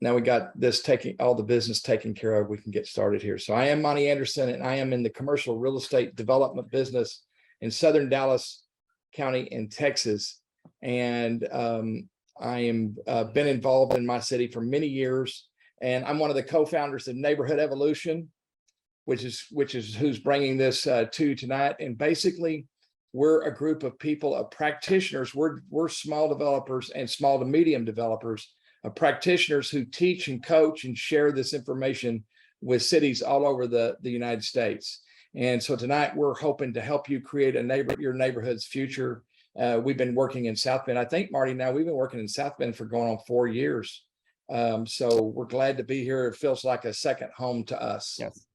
now we got this all the business taken care of. We can get started here. So I am Monty Anderson, and I am in the commercial real estate development business in Southern Dallas County in Texas. And I am been involved in my city for many years. And I'm one of the co-founders of Neighborhood Evolution, which is who's bringing this to you tonight. And basically, we're a group of people, of practitioners. We're small developers and small to medium developers, of practitioners who teach and coach and share this information with cities all over the United States. And so tonight we're hoping to help you create your neighborhood's future. We've been working in South Bend. I think, Marty, now we've been working in South Bend for going on 4 years. So we're glad to be here. It feels like a second home to us. Yes.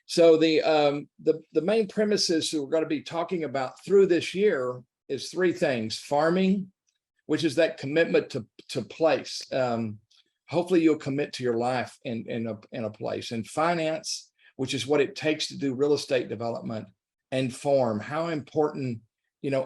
So the main premises that we're going to be talking about through this year is three things: farming, which is that commitment to place. Hopefully you'll commit to your life in a place; and finance, which is what it takes to do real estate development; and form, how important,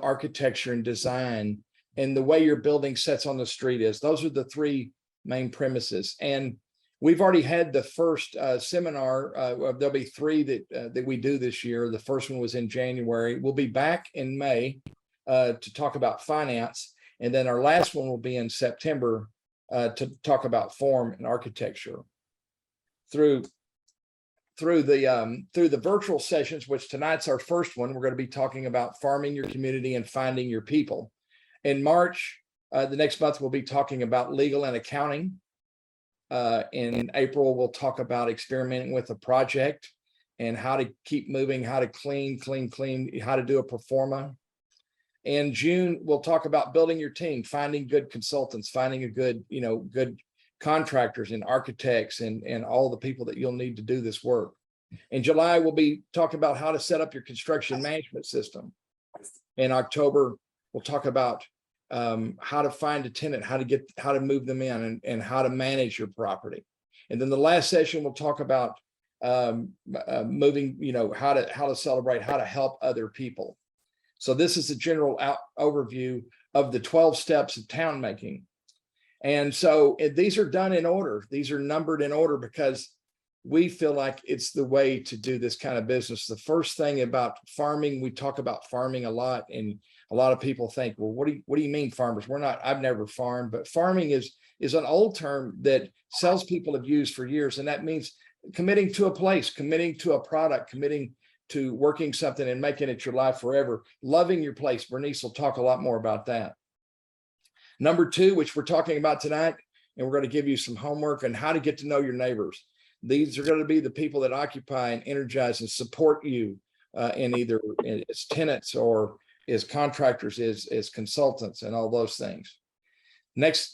architecture and design and the way your building sits on the street is. Those are the three main premises. And we've already had the first seminar. There'll be three that we do this year. The first one was in January. We'll be back in May to talk about finance. And then our last one will be in September to talk about form and architecture. Through the virtual sessions, which tonight's our first one, we're going to be talking about farming your community and finding your people. In March, the next month, we'll be talking about legal and accounting. In April, we'll talk about experimenting with a project and how to keep moving, how to clean, how to do a pro forma. In June, we'll talk about building your team, finding good consultants, finding a good contractors and architects and all the people that you'll need to do this work. In July, we'll be talking about how to set up your construction management system. In October, we'll talk about how to find a tenant, how to move them in, and how to manage your property. And then the last session, we'll talk about moving, how to celebrate, how to help other people. So this is a general overview of the 12 steps of town making. And so these are done in order. These are numbered in order because we feel like it's the way to do this kind of business. The first thing about farming, we talk about farming a lot, and a lot of people think, well, what do you mean farmers? I've never farmed, but farming is an old term that salespeople have used for years. And that means committing to a place, committing to a product, committing to working something and making it your life forever, loving your place. Bernice will talk a lot more about that. Number two, which we're talking about tonight, and we're going to give you some homework on how to get to know your neighbors. These are going to be the people that occupy and energize and support you in either as tenants or as contractors, as consultants, and all those things. Next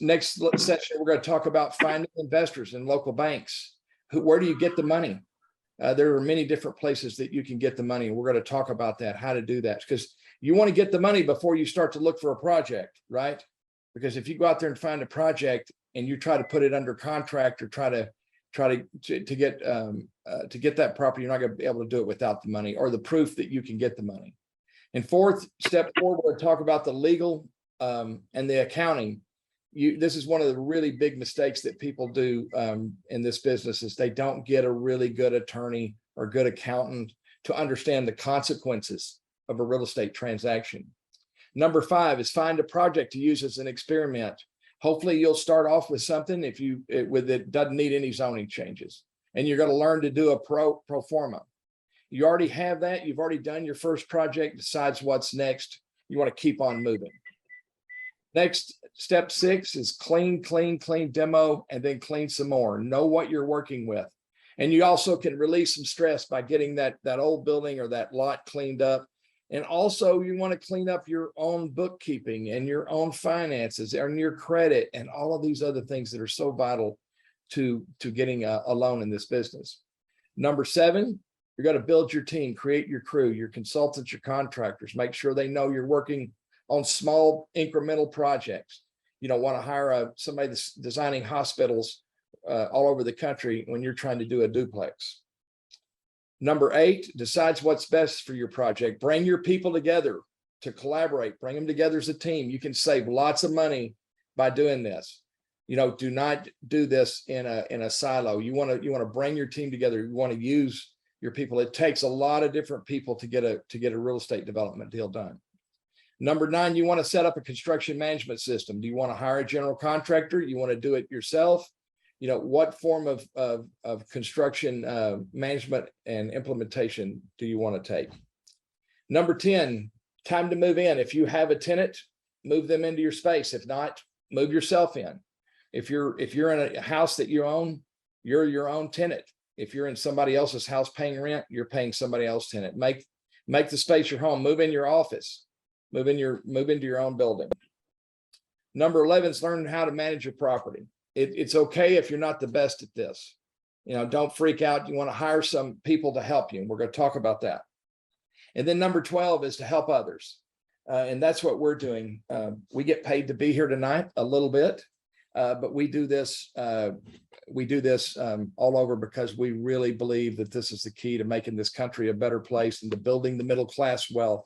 session, we're going to talk about finding investors in local banks. Where do you get the money? There are many different places that you can get the money. We're going to talk about that, how to do that, because you want to get the money before you start to look for a project, right? Because if you go out there and find a project and you try to put it under contract or try to get that property, you're not going to be able to do it without the money or the proof that you can get the money. And step four, we're going to talk about the legal and the accounting. This is one of the really big mistakes that people do in this business is they don't get a really good attorney or good accountant to understand the consequences of a real estate transaction. Number five is find a project to use as an experiment. Hopefully you'll start off with something that doesn't need any zoning changes, and you're going to learn to do a pro forma. You already have that. You've already done your first project. Decides what's next. You want to keep on moving. Next, step 6 is clean, demo, and then clean some more. Know what you're working with. And you also can release some stress by getting that old building or that lot cleaned up. And also you want to clean up your own bookkeeping and your own finances and your credit and all of these other things that are so vital to getting a loan in this business. Number 7, you're going to build your team, create your crew, your consultants, your contractors, make sure they know you're working on small incremental projects. You don't want to hire somebody that's designing hospitals all over the country when you're trying to do a duplex. Number 8, decides what's best for your project. Bring your people together to collaborate. Bring them together as a team. You can save lots of money by doing this. Do not do this in a silo. You want to bring your team together. You want to use your people. It takes a lot of different people to get a real estate development deal done. Number 9, you want to set up a construction management system. Do you want to hire a general contractor? You want to do it yourself? What form of construction management and implementation do you want to take? Number 10, time to move in. If you have a tenant, move them into your space. If not, move yourself in. If you're in a house that you own, you're your own tenant. If you're in somebody else's house paying rent, you're paying somebody else's tenant. Make the space your home. Move in your office. Move into your own building. Number 11 is learn how to manage your property. It's okay if you're not the best at this. Don't freak out. You want to hire some people to help you. And we're going to talk about that. And then number 12 is to help others. And that's what we're doing. We get paid to be here tonight a little bit, but we do this all over because we really believe that this is the key to making this country a better place and to building the middle class wealth.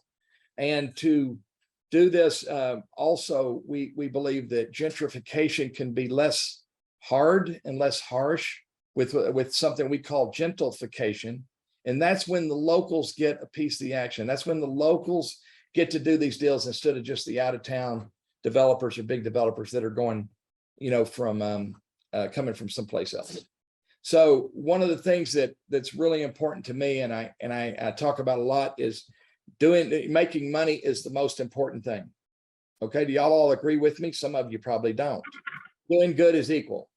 And to do this, also, we believe that gentrification can be less hard and less harsh with something we call gentrification. And that's when the locals get a piece of the action. That's when the locals get to do these deals instead of just the out-of-town developers or big developers that are going, from coming from someplace else. So one of the things that's really important to me, and I talk about a lot, is making money is the most important thing. Okay, do y'all all agree with me? Some of you probably don't. Doing good is equal.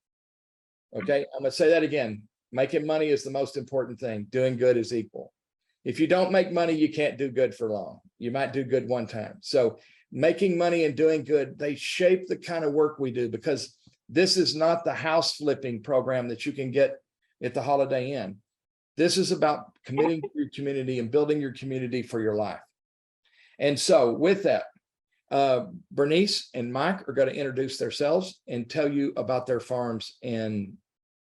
Okay, I'm gonna say that again. Making money is the most important thing. Doing good is equal. If you don't make money, you can't do good for long. You might do good one time. So making money and doing good, they shape the kind of work we do, because this is not the house flipping program that you can get at the Holiday Inn. This is about committing to your community and building your community for your life. And so with that, Bernice and Mike are going to introduce themselves and tell you about their farms in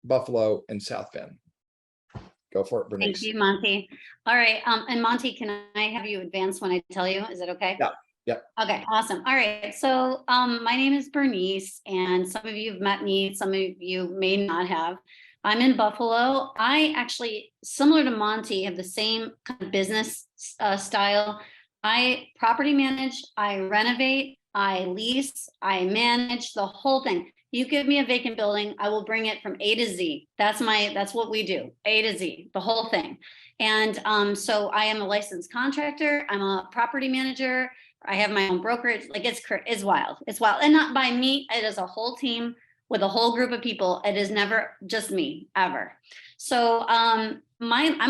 Buffalo and South Bend. Go for it, Bernice. Thank you, Monty. All right. And Monty, can I have you advance when I tell you? Is it okay? Yeah. Yeah. Okay, awesome. All right. So my name is Bernice, and some of you have met me, some of you may not have. I'm in Buffalo. I actually, similar to Monty, have the same kind of business style. I property manage, I renovate, I lease, I manage the whole thing. You give me a vacant building, I will bring it from A to Z. That's what we do, A to Z, the whole thing. And so I am a licensed contractor. I'm a property manager. I have my own brokerage. Like it's wild. It's wild. And not by me. It is a whole team with a whole group of people. It is never just me ever. So I'm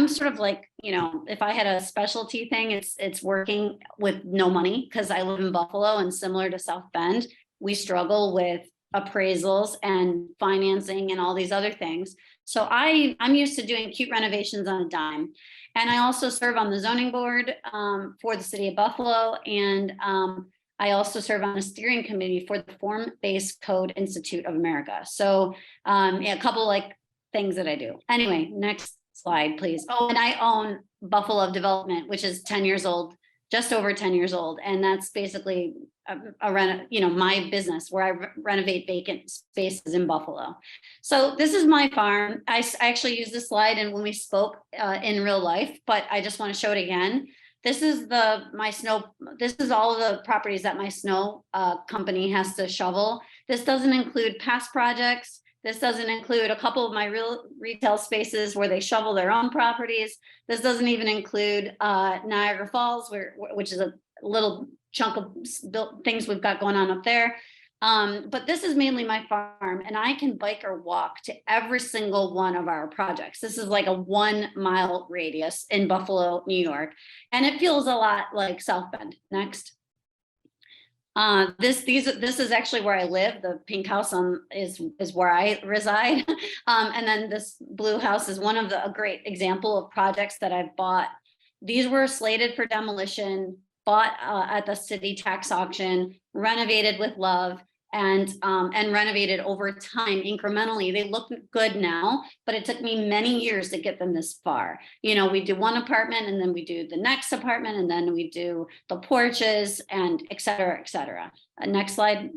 sort of like, if I had a specialty thing, it's working with no money, because I live in Buffalo, and similar to South Bend, we struggle with appraisals and financing and all these other things. So I'm used to doing cute renovations on a dime. And I also serve on the zoning board for the city of Buffalo. And I also serve on a steering committee for the Form-Based Code Institute of America. So yeah, a couple like things that I do. Anyway, next slide, please. Oh, and I own Buffalo Development, which is 10 years old, just over 10 years old. And that's basically my business, where I renovate vacant spaces in Buffalo. So this is my farm. I actually used this slide and when we spoke in real life, but I just want to show it again. This is this is all of the properties that my snow company has to shovel. This doesn't include past projects. This doesn't include a couple of my real retail spaces where they shovel their own properties. This doesn't even include Niagara Falls, which is a little chunk of things we've got going on up there. But this is mainly my farm, and I can bike or walk to every single one of our projects. This is like a 1 mile radius in Buffalo, New York, and it feels a lot like South Bend. Next. This is actually where I live. The pink house is where I reside. And then this blue house is one of a great example of projects that I've bought. These were slated for demolition, bought at the city tax auction, renovated with love, and renovated over time incrementally. They look good now, but it took me many years to get them this far. We do one apartment, and then we do the next apartment, and then we do the porches, and et cetera, et cetera. Next slide.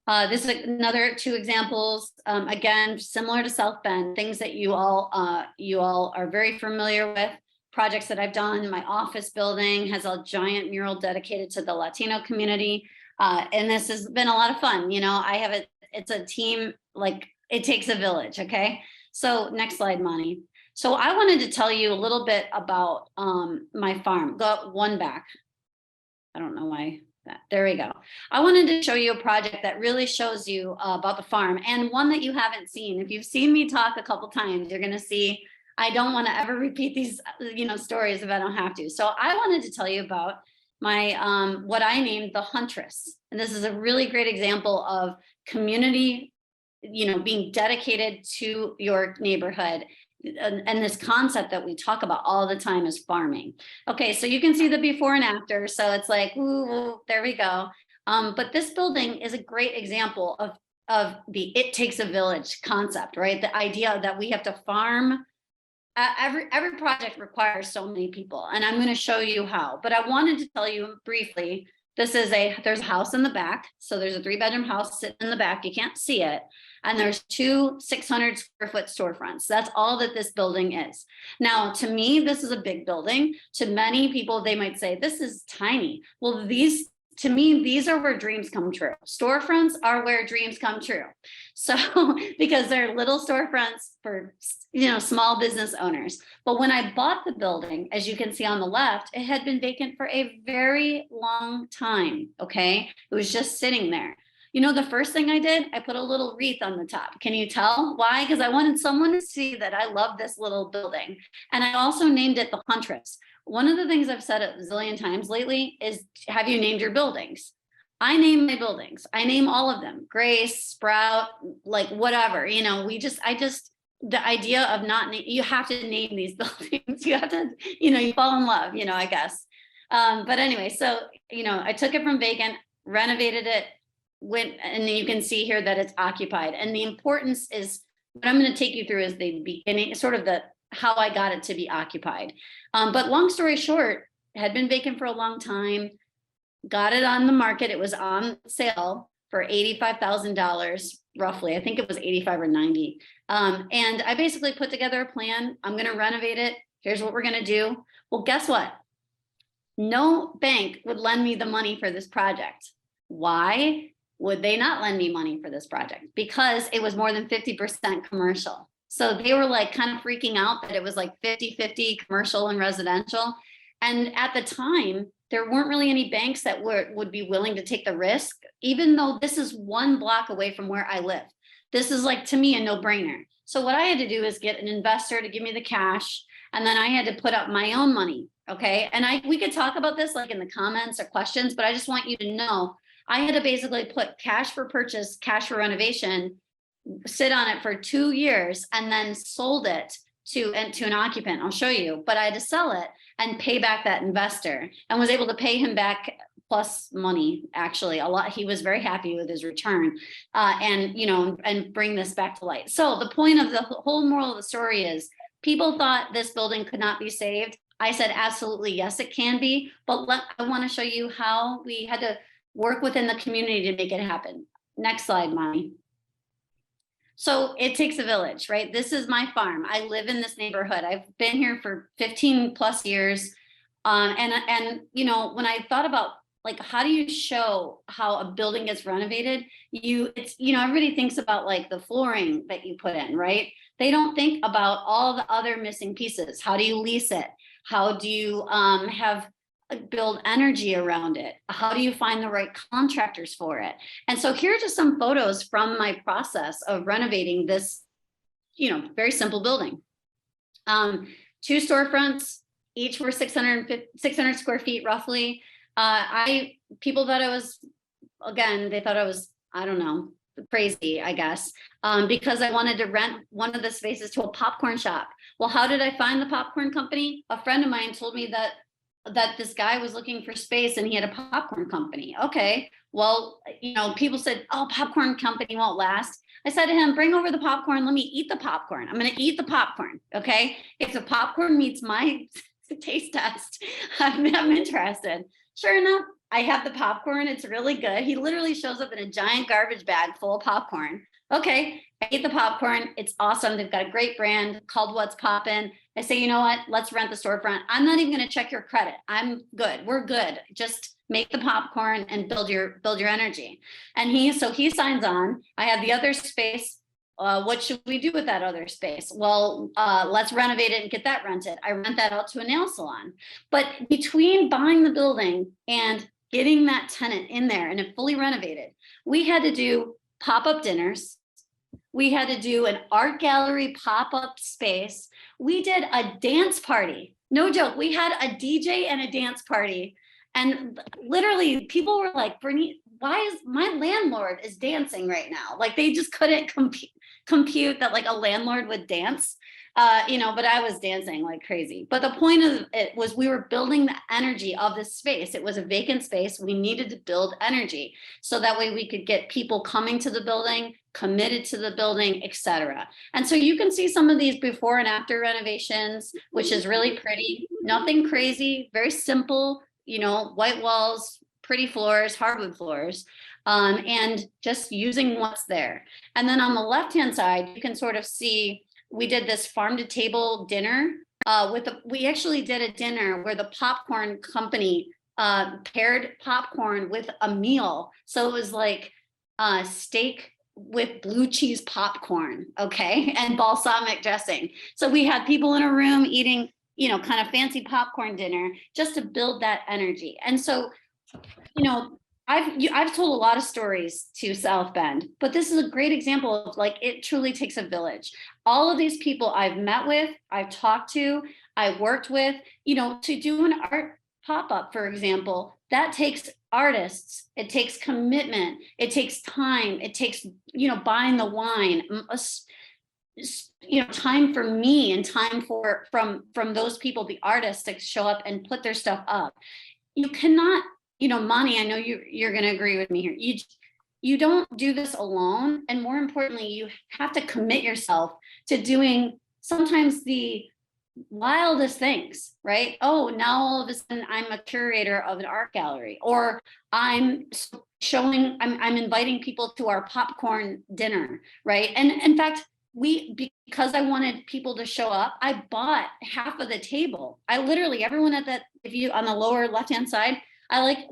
This is another 2 examples, again, similar to South Bend, things that you all are very familiar with, projects that I've done. My office building has a giant mural dedicated to the Latino community. And this has been a lot of fun. You know, it's a team, like it takes a village. Okay. So next slide, Monty. So I wanted to tell you a little bit about my farm. Go one back. I don't know why. There we go. I wanted to show you a project that really shows you about the farm, and one that you haven't seen. If you've seen me talk a couple times, you're going to see I don't want to ever repeat these stories if I don't have to. So I wanted to tell you about my what I named the Huntress. And this is a really great example of community, being dedicated to your neighborhood. And this concept that we talk about all the time is farming. Okay, so you can see the before and after. So it's like, ooh, there we go. But this building is a great example of the "it takes a village" concept, right? The idea that we have to farm. Every project requires so many people, and I'm going to show you how. But I wanted to tell you briefly. There's a house in the back. So there's a 3-bedroom house sitting in the back. You can't see it. And there's 2 600 square foot storefronts. That's all that this building is. Now, to me, this is a big building. To many people, they might say, this is tiny. Well, to me, these are where dreams come true. Storefronts are where dreams come true. So, because they're little storefronts for, small business owners. But when I bought the building, as you can see on the left, it had been vacant for a very long time. Okay. It was just sitting there. The first thing I did, I put a little wreath on the top. Can you tell why? Because I wanted someone to see that I love this little building. And I also named it the Huntress. One of the things I've said a zillion times lately is, have you named your buildings? I name my buildings. I name all of them. Grace, Sprout, like whatever, the idea of you have to name these buildings. You have to, you fall in love, I guess. But anyway, so, I took it from vacant, renovated it, and you can see here that it's occupied. And the importance is, what I'm going to take you through is the beginning, sort of how I got it to be occupied. But long story short, it had been vacant for a long time, got it on the market. It was on sale for $85,000, roughly. I think it was 85 or 90. And I basically put together a plan. I'm going to renovate it. Here's what we're going to do. Well, guess what? No bank would lend me the money for this project. Why would they not lend me money for this project? Because it was more than 50% commercial. So they were like kind of freaking out that it was like 50-50 commercial and residential. And at the time, there weren't really any banks that would be willing to take the risk, even though this is 1 block away from where I live. This is like, to me, a no-brainer. So what I had to do is get an investor to give me the cash, and then I had to put up my own money. Okay. And we could talk about this like in the comments or questions, but I just want you to know I had to basically put cash for purchase, cash for renovation, sit on it for 2 years, and then sold it to an occupant. I'll show you, but I had to sell it and pay back that investor, and was able to pay him back plus money, actually a lot. He was very happy with his return, and bring this back to light. So the point of the whole moral of the story is, people thought this building could not be saved. I said, absolutely, yes, it can be. But I want to show you how we had to work within the community to make it happen. Next slide, Monty. So it takes a village, right? This is my farm. I live in this neighborhood. I've been here for 15 plus years. And when I thought about like, how do you show how a building gets renovated? Everybody thinks about like the flooring that you put in, right? They don't think about all the other missing pieces. How do you lease it? How do you build energy around it? How do you find the right contractors for it? And so here are just some photos from my process of renovating this, very simple building. 2 storefronts, each were 600 square feet roughly. People thought they thought I was, I don't know, crazy, I guess, because I wanted to rent one of the spaces to a popcorn shop. Well, how did I find the popcorn company? A friend of mine told me that this guy was looking for space and he had a popcorn company. Okay, well, people said, oh, popcorn company won't last. I said to him, bring over the popcorn. Let me eat the popcorn. I'm going to eat the popcorn. Okay. If the popcorn meets my taste test, I'm interested. Sure enough, I have the popcorn. It's really good. He literally shows up in a giant garbage bag full of popcorn. Okay, I ate the popcorn. It's awesome. They've got a great brand called What's Poppin'. I say, you know what? Let's rent the storefront. I'm not even going to check your credit. I'm good. We're good. Just make the popcorn and build your energy. And he signs on. I have the other space. What should we do with that other space? Well, let's renovate it and get that rented. I rent that out to a nail salon. But between buying the building and getting that tenant in there and it fully renovated, we had to do pop-up dinners. We had to do an art gallery pop-up space. We did a dance party. No joke. We had a DJ and a dance party. And literally people were like, Bernice, why is my landlord is dancing right now? Like they just couldn't compute that like a landlord would dance, but I was dancing like crazy. But the point of it was we were building the energy of this space. It was a vacant space. We needed to build energy so that way we could get people coming to the building, committed to the building, etc. And so you can see some of these before and after renovations, which is really pretty. Nothing crazy, very simple, white walls, pretty floors, hardwood floors, and just using what's there. And then on the left-hand side, you can sort of see, we did this farm to table dinner we actually did a dinner where the popcorn company paired popcorn with a meal. So it was like steak with blue cheese popcorn, okay, and balsamic dressing. So we had people in a room eating, kind of fancy popcorn dinner just to build that energy. And so, I've told a lot of stories to South Bend, but this is a great example of like, it truly takes a village. All of these people I've met with, I've talked to, I worked with, to do an art pop-up, for example, that takes artists, it takes commitment, it takes time, it takes, buying the wine, time for me and time from those people, the artists, to show up and put their stuff up. You cannot, Monty, I know you're going to agree with me here. You don't do this alone. And more importantly, you have to commit yourself to doing sometimes the wildest things, right? Oh, now all of a sudden I'm a curator of an art gallery, or I'm inviting people to our popcorn dinner, right? And in fact, because I wanted people to show up, I bought half of the table. I literally, everyone at that, on the lower left-hand side,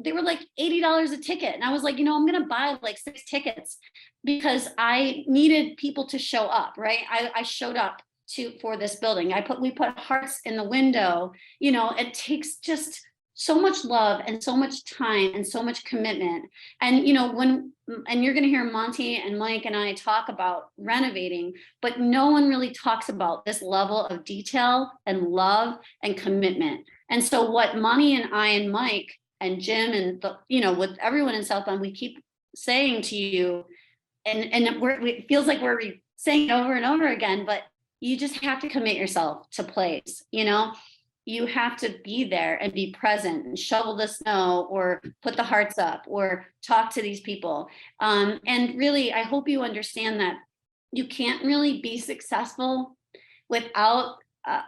they were like $80 a ticket. And I was like, I'm going to buy like 6 tickets because I needed people to show up, right? I showed up for this building. We put hearts in the window. It takes just so much love and so much time and so much commitment. And, and you're going to hear Monty and Mike and I talk about renovating, but no one really talks about this level of detail and love and commitment. And so what Monty and I and Mike and Jim and with everyone in South Bend, we keep saying to you, and it feels like we're saying it over and over again, but you just have to commit yourself to plays. You have to be there and be present and shovel the snow or put the hearts up or talk to these people. And really, I hope you understand that you can't really be successful without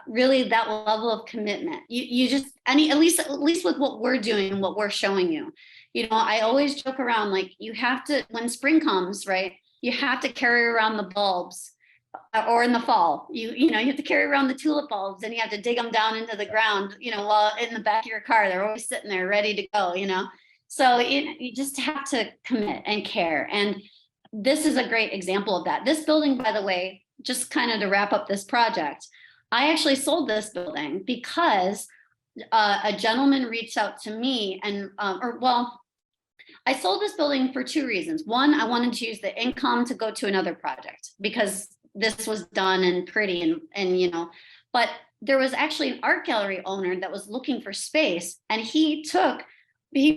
really that level of commitment. You just, at least with what we're doing and what we're showing you. I always joke around, like, you have to, when spring comes, right, you have to carry around the bulbs. Or in the fall, you have to carry around the tulip bulbs and you have to dig them down into the ground, while in the back of your car, they're always sitting there ready to go, So you just have to commit and care. And this is a great example of that. This building, by the way, just kind of to wrap up this project, I actually sold this building because a gentleman reached out to me and, I sold this building for 2 reasons. One, I wanted to use the income to go to another project because this was done and pretty and but there was actually an art gallery owner that was looking for space, and he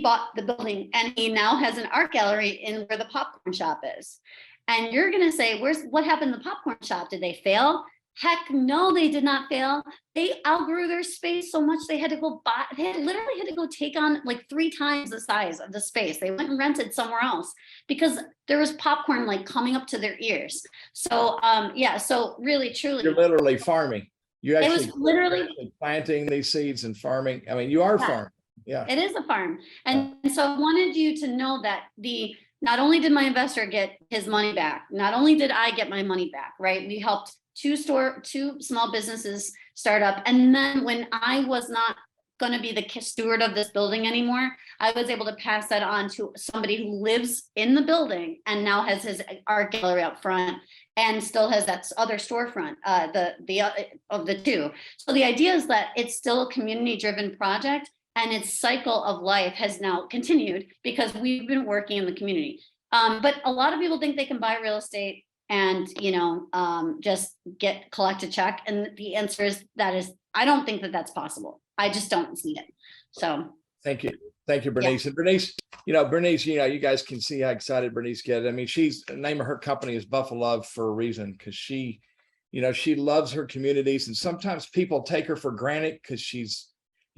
bought the building and he now has an art gallery in where the popcorn shop is. And you're going to say, what happened to the popcorn shop? Did they fail? Heck no, they did not fail. They outgrew their space so much they literally had to go take on like 3 times the size of the space. They went and rented somewhere else because there was popcorn like coming up to their ears. So so really, truly. You're literally farming. It was literally planting these seeds and farming. I mean, you are farming. Yeah. It is a farm. And so I wanted you to know that not only did my investor get his money back, not only did I get my money back, right? We helped two small businesses start up. And then when I was not going to be the steward of this building anymore, I was able to pass that on to somebody who lives in the building and now has his art gallery up front and still has that other storefront, of the two. So the idea is that it's still a community-driven project, and its cycle of life has now continued because we've been working in the community. But a lot of people think they can buy real estate and, just collect a check. And the answer is I don't think that that's possible. I just don't see it. So. Thank you. Thank you, Bernice. Yeah. And Bernice, you guys can see how excited Bernice gets. I mean, the name of her company is Buffalo for a reason, because she loves her communities. And sometimes people take her for granted because she's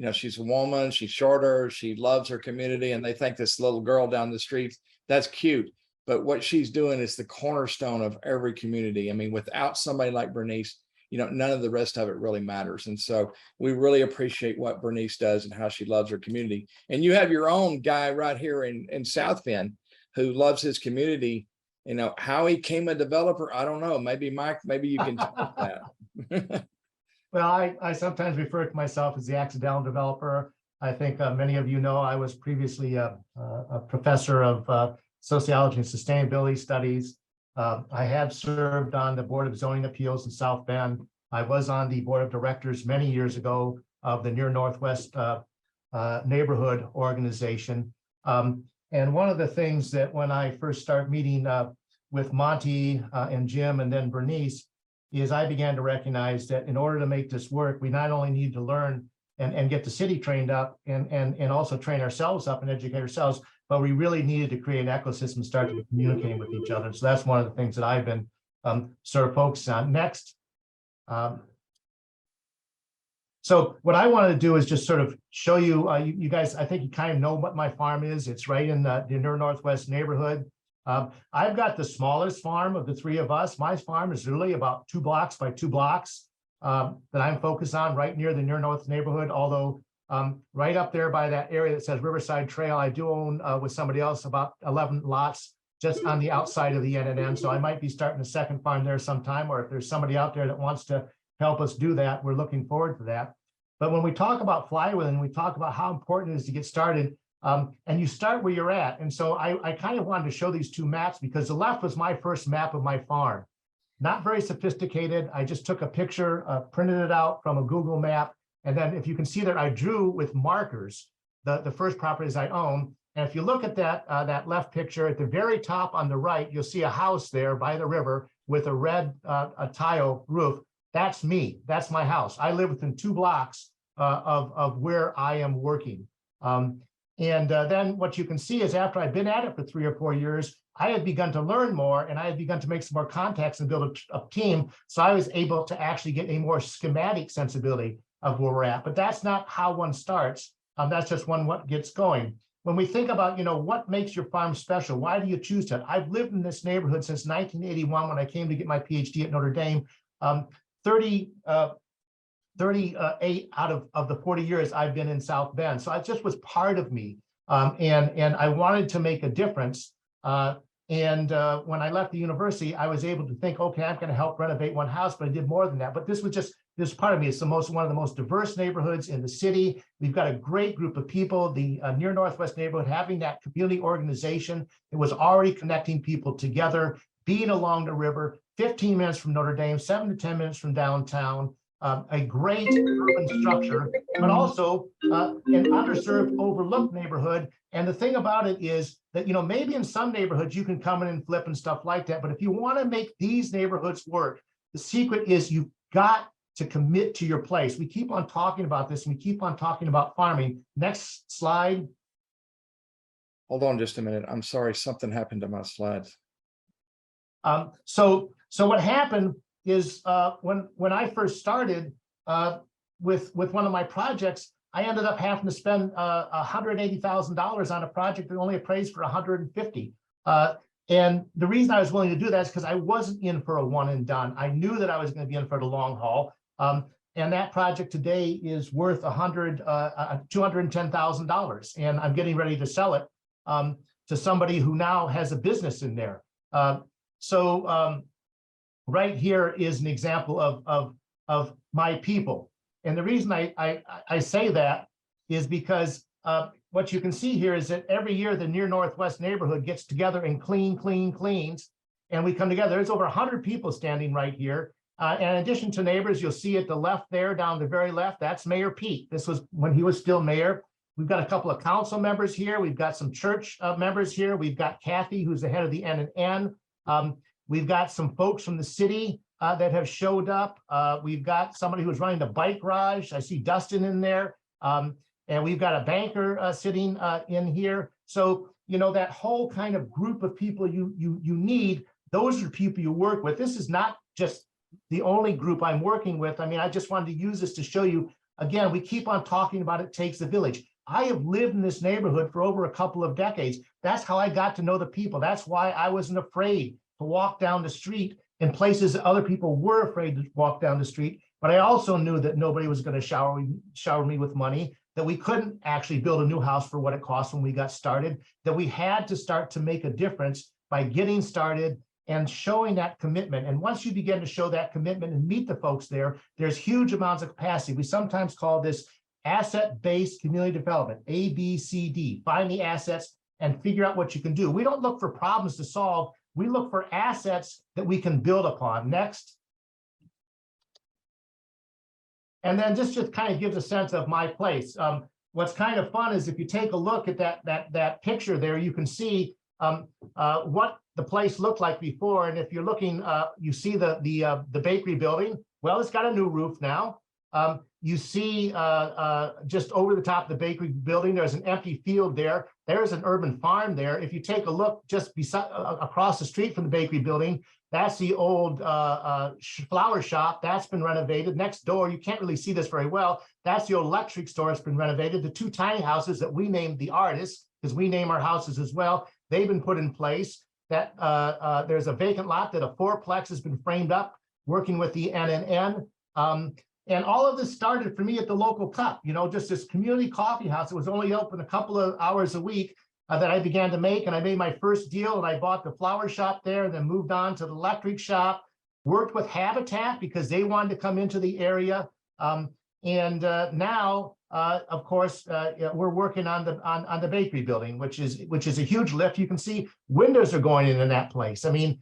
a woman, she's shorter, she loves her community, and they think this little girl down the street, that's cute. But what she's doing is the cornerstone of every community. I mean, without somebody like Bernice, none of the rest of it really matters. And so we really appreciate what Bernice does and how she loves her community. And you have your own guy right here in South Bend who loves his community. How he became a developer, I don't know. Maybe Mike, maybe you can tell that. Well, I sometimes refer to myself as the accidental developer. I think many of you know I was previously a professor of sociology and sustainability studies. I have served on the Board of Zoning Appeals in South Bend. I was on the board of directors many years ago of the Near Northwest Neighborhood Organization. And one of the things that when I first started meeting with Monty and Jim and then Bernice, is I began to recognize that in order to make this work, we not only need to learn and get the city trained up and also train ourselves up and educate ourselves, but we really needed to create an ecosystem and start to communicate with each other. So that's one of the things that I've been sort of focused on. Next. So what I wanted to do is just sort of show you, you guys, I think you kind of know what my farm is. It's right in the Near Northwest neighborhood. I've got the smallest farm of the three of us. My farm is really about 2 blocks by 2 blocks that I'm focused on right near the Near North neighborhood. Although right up there by that area that says Riverside Trail, I do own with somebody else about 11 lots just on the outside of the NNN. So I might be starting a second farm there sometime, or if there's somebody out there that wants to help us do that, we're looking forward to that. But when we talk about flywheel and we talk about how important it is to get started, and you start where you're at. And so I kind of wanted to show these 2 maps because the left was my first map of my farm. Not very sophisticated. I just took a picture, printed it out from a Google map. And then if you can see there, I drew with markers the first properties I own. And if you look at that left picture at the very top on the right, you'll see a house there by the river with a red tile roof. That's me. That's my house. I live within 2 blocks of where I am working. And then what you can see is after I've been at it for 3 or 4 years, I had begun to learn more and I had begun to make some more contacts and build a team. So I was able to actually get a more schematic sensibility of where we're at. But that's not how one starts. That's just what gets going. When we think about, what makes your farm special, why do you choose to? I've lived in this neighborhood since 1981 when I came to get my PhD at Notre Dame. 38 out of the 40 years I've been in South Bend. So it just was part of me. And I wanted to make a difference. When I left the university, I was able to think, okay, I'm going to help renovate one house, but I did more than that. But this was just this part of me. It's one of the most diverse neighborhoods in the city. We've got a great group of people. The Near Northwest neighborhood, having that community organization, it was already connecting people together, being along the river, 15 minutes from Notre Dame, 7 to 10 minutes from downtown. A great urban structure, but also an underserved, overlooked neighborhood. And the thing about it is that, maybe in some neighborhoods you can come in and flip and stuff like that. But if you want to make these neighborhoods work, the secret is you've got to commit to your place. We keep on talking about this and we keep on talking about farming. Next slide. Hold on just a minute. I'm sorry, something happened to my slides. So what happened is when I first started with one of my projects, I ended up having to spend $180,000 on a project that only appraised for $150,000. And the reason I was willing to do that is because I wasn't in for a one and done. I knew that I was going to be in for the long haul. And that project today is worth $210,000. And I'm getting ready to sell it to somebody who now has a business in there. Right here is an example of my people. And the reason I say that is because what you can see here is that every year the near Northwest neighborhood gets together and cleans, and we come together. There's over 100 people standing right here. And in addition to neighbors, you'll see at the left there, down the very left, that's Mayor Pete. This was when he was still mayor. We've got a couple of council members here. We've got some church members here. We've got Kathy, who's the head of the N&N. We've got some folks from the city that have showed up. We've got somebody who's running the bike garage. I see Dustin in there. And we've got a banker sitting in here. So, you know, that whole kind of group of people you need, those are people you work with. This is not just the only group I'm working with. I mean, I just wanted to use this to show you, again, we keep on talking about it takes a village. I have lived in this neighborhood for over a couple of decades. That's how I got to know the people. That's why I wasn't afraid to walk down the street in places that other people were afraid to walk down the street. But I also knew that nobody was going to shower me with money, that we couldn't actually build a new house for what it cost when we got started, that we had to start to make a difference by getting started and showing that commitment. And once you begin to show that commitment and meet the folks there, there's huge amounts of capacity. We sometimes call this asset-based community development, ABCD. Find the assets and figure out what you can do. We don't look for problems to solve. We look for assets that we can build upon. Next. And then this just kind of gives a sense of my place. What's kind of fun is if you take a look at that picture there, you can see what the place looked like before. And if you're looking, you see the bakery building. Well, it's got a new roof now. You see just over the top of the bakery building, there's an empty field there. There's an urban farm there. If you take a look just beside, across the street from the bakery building, that's the old flower shop. That's been renovated. Next door, you can't really see this very well. That's the old electric store. It's been renovated. The two tiny houses that we named the Artists, because we name our houses as well, they've been put in place. That there's a vacant lot that a fourplex has been framed up, working with the N&N. And all of this started for me at the local Cup, you know, just this community coffee house. It was only open a couple of hours a week that I began to make. And I made my first deal and I bought the flower shop there, and then moved on to the electric shop, worked with Habitat because they wanted to come into the area. Now, of course, we're working on the bakery building, which is a huge lift. You can see windows are going in that place. I mean,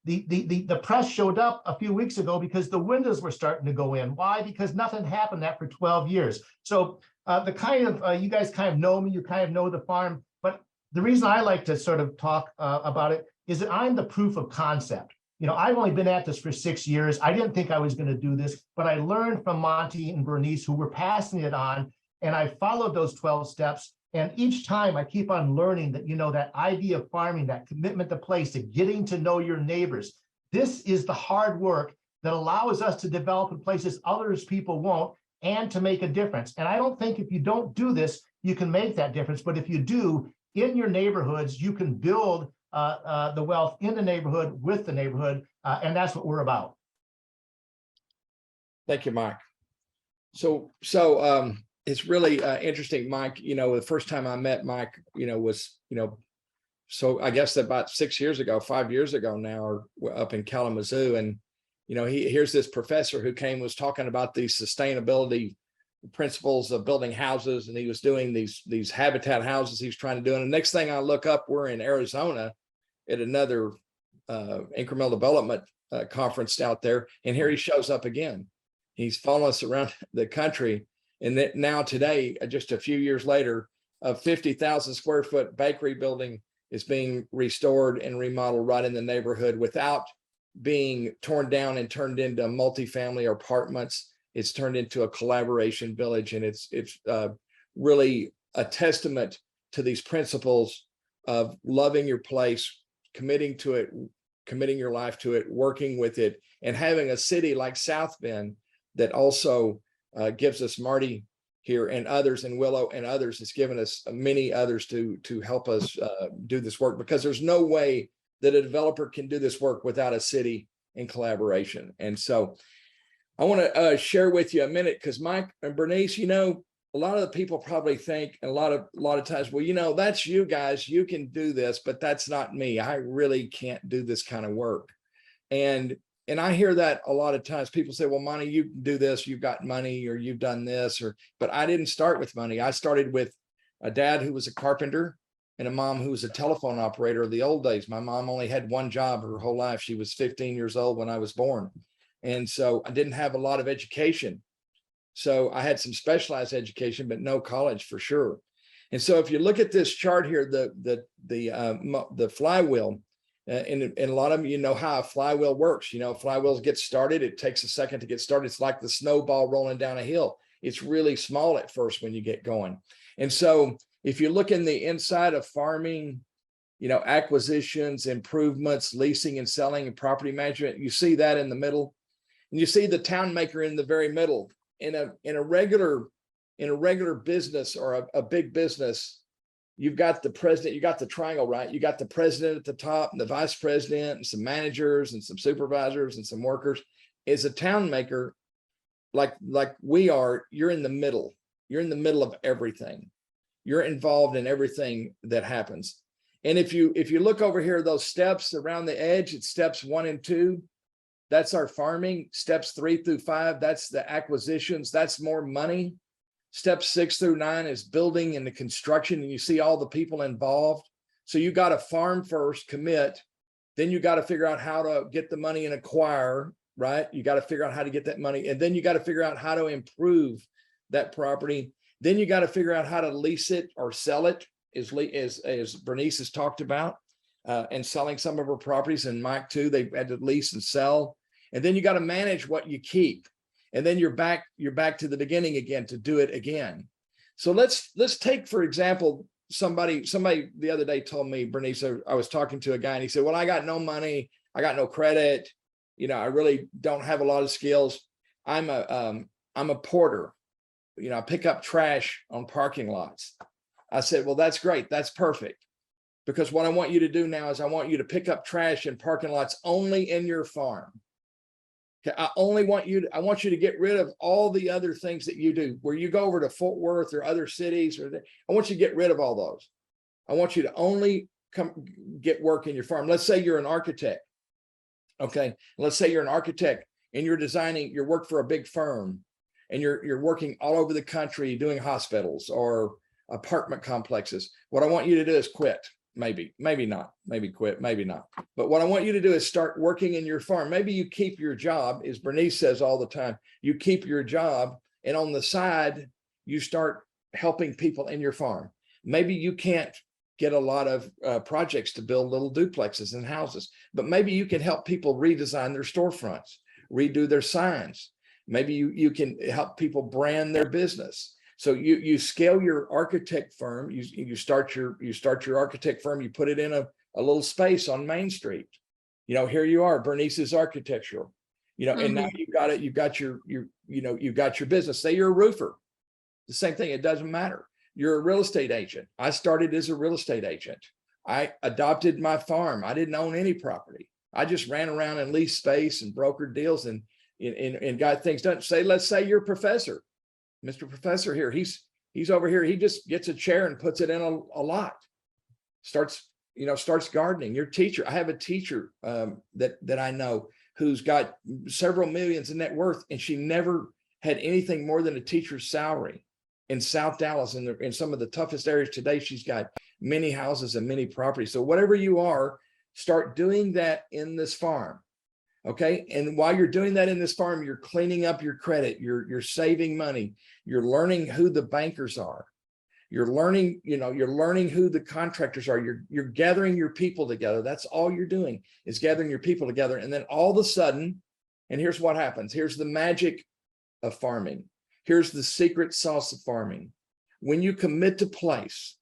the press showed up a few weeks ago because the windows were starting to go in. Why? Because nothing happened that for 12 years. So the kind of, you guys kind of know me, you kind of know the farm, but the reason I like to sort of talk about it is that I'm the proof of concept. You know, I've only been at this for 6 years. I didn't think I was going to do this, but I learned from Monty and Bernice, who were passing it on, and I followed those 12 steps. And each time I keep on learning that, you know, that idea of farming, that commitment to place, to getting to know your neighbors. This is the hard work that allows us to develop in places others people won't, and to make a difference. And I don't think if you don't do this, you can make that difference. But if you do, in your neighborhoods, you can build the wealth in the neighborhood with the neighborhood. And that's what we're about. Thank you, Mike. So it's really interesting, Mike. You know, the first time I met Mike, you know, was, you know, so I guess about 6 years ago, 5 years ago now, or up in Kalamazoo. And, you know, here's this professor who was talking about these sustainability principles of building houses. And he was doing these habitat houses he was trying to do. And the next thing I look up, we're in Arizona at another incremental development conference out there. And here he shows up again. He's following us around the country. And that now today, just a few years later, a 50,000 square foot bakery building is being restored and remodeled right in the neighborhood without being torn down and turned into multifamily apartments. It's turned into a collaboration village, and it's really a testament to these principles of loving your place, committing to it, committing your life to it, working with it, and having a city like South Bend that also gives us Marty here and others, and Willow and others, has given us many others to help us do this work, because there's no way that a developer can do this work without a city in collaboration. And so I want to share with you a minute, because Mike and Bernice, you know, a lot of the people probably think, and a lot of times, well, you know, that's you guys, you can do this, but that's not me. I really can't do this kind of work. And I hear that a lot of times. People say, well, Monty, you can do this, you've got money, or you've done this, but I didn't start with money. I started with a dad who was a carpenter and a mom who was a telephone operator of the old days. My mom only had one job her whole life. She was 15 years old when I was born. And so I didn't have a lot of education. So I had some specialized education, but no college for sure. And so if you look at this chart here, the flywheel, and a lot of you know how a flywheel works. You know, flywheels get started. It takes a second to get started. It's like the snowball rolling down a hill. It's really small at first when you get going. And so if you look in the inside of farming, you know, acquisitions, improvements, leasing and selling, and property management, you see that in the middle. And you see the town maker in the very middle. In a regular business, or a big business, you've got the president, you got the triangle, right? You got the president at the top, and the vice president, and some managers, and some supervisors, and some workers. As a town maker, like we are, you're in the middle. You're in the middle of everything. You're involved in everything that happens. And if you look over here, those steps around the edge, it's steps 1 and 2. That's our farming. Steps 3 through 5, that's the acquisitions. That's more money. Steps 6 through 9 is building and the construction, and you see all the people involved. So you got to farm first, commit. Then you got to figure out how to get the money and acquire, right? You got to figure out how to get that money. And then you got to figure out how to improve that property. Then you got to figure out how to lease it or sell it, as Bernice has talked about, and selling some of her properties, and Mike too, they had to lease and sell. And then you got to manage what you keep. And then you're back to the beginning again to do it again. So let's take, for example, somebody the other day told me, Bernice, I was talking to a guy and he said, well, I got no money, I got no credit, you know, I really don't have a lot of skills. I'm a porter, you know, I pick up trash on parking lots. I said, well, that's great, that's perfect. Because what I want you to do now is I want you to pick up trash in parking lots only in your farm. Okay, I want you to get rid of all the other things that you do, where you go over to Fort Worth or other cities, I want you to get rid of all those. I want you to only come get work in your farm. Let's say you're an architect. Okay, let's say you're an architect and you're designing, you work for a big firm, and you're working all over the country doing hospitals or apartment complexes. What I want you to do is quit. Maybe not, maybe quit, maybe not. But what I want you to do is start working in your farm. Maybe you keep your job, as Bernice says all the time, you keep your job, and on the side, you start helping people in your farm. Maybe you can't get a lot of projects to build little duplexes and houses, but maybe you can help people redesign their storefronts, redo their signs. Maybe you can help people brand their business. So you scale your architect firm, you start your architect firm, you put it in a little space on Main Street. You know, here you are, Bernice's Architectural, you know, and now you've got your business. Say you're a roofer, the same thing, it doesn't matter. You're a real estate agent. I started as a real estate agent. I adopted my farm. I didn't own any property. I just ran around and leased space and brokered deals and got things done. Let's say you're a professor. Mr. Professor here, he's over here. He just gets a chair and puts it in a lot. Starts gardening. Your teacher, I have a teacher that I know who's got several millions in net worth, and she never had anything more than a teacher's salary in South Dallas. In some of the toughest areas today, she's got many houses and many properties. So whatever you are, start doing that in this farm. Okay. And while you're doing that in this farm, you're cleaning up your credit, you're saving money, you're learning who the bankers are, you're learning who the contractors are, you're gathering your people together. That's all you're doing, is gathering your people together. And then all of a sudden, and here's what happens. Here's the magic of farming. Here's the secret sauce of farming. When you commit to place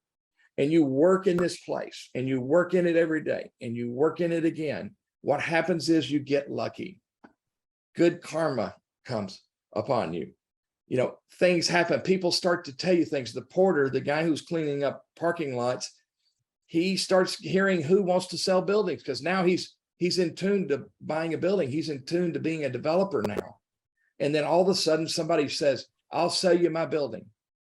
and you work in this place and you work in it every day and you work in it again, what happens is you get lucky. Good karma comes upon you. You know, things happen. People start to tell you things. The porter, the guy who's cleaning up parking lots, he starts hearing who wants to sell buildings, because now he's in tune to buying a building. He's in tune to being a developer now. And then all of a sudden somebody says, I'll sell you my building.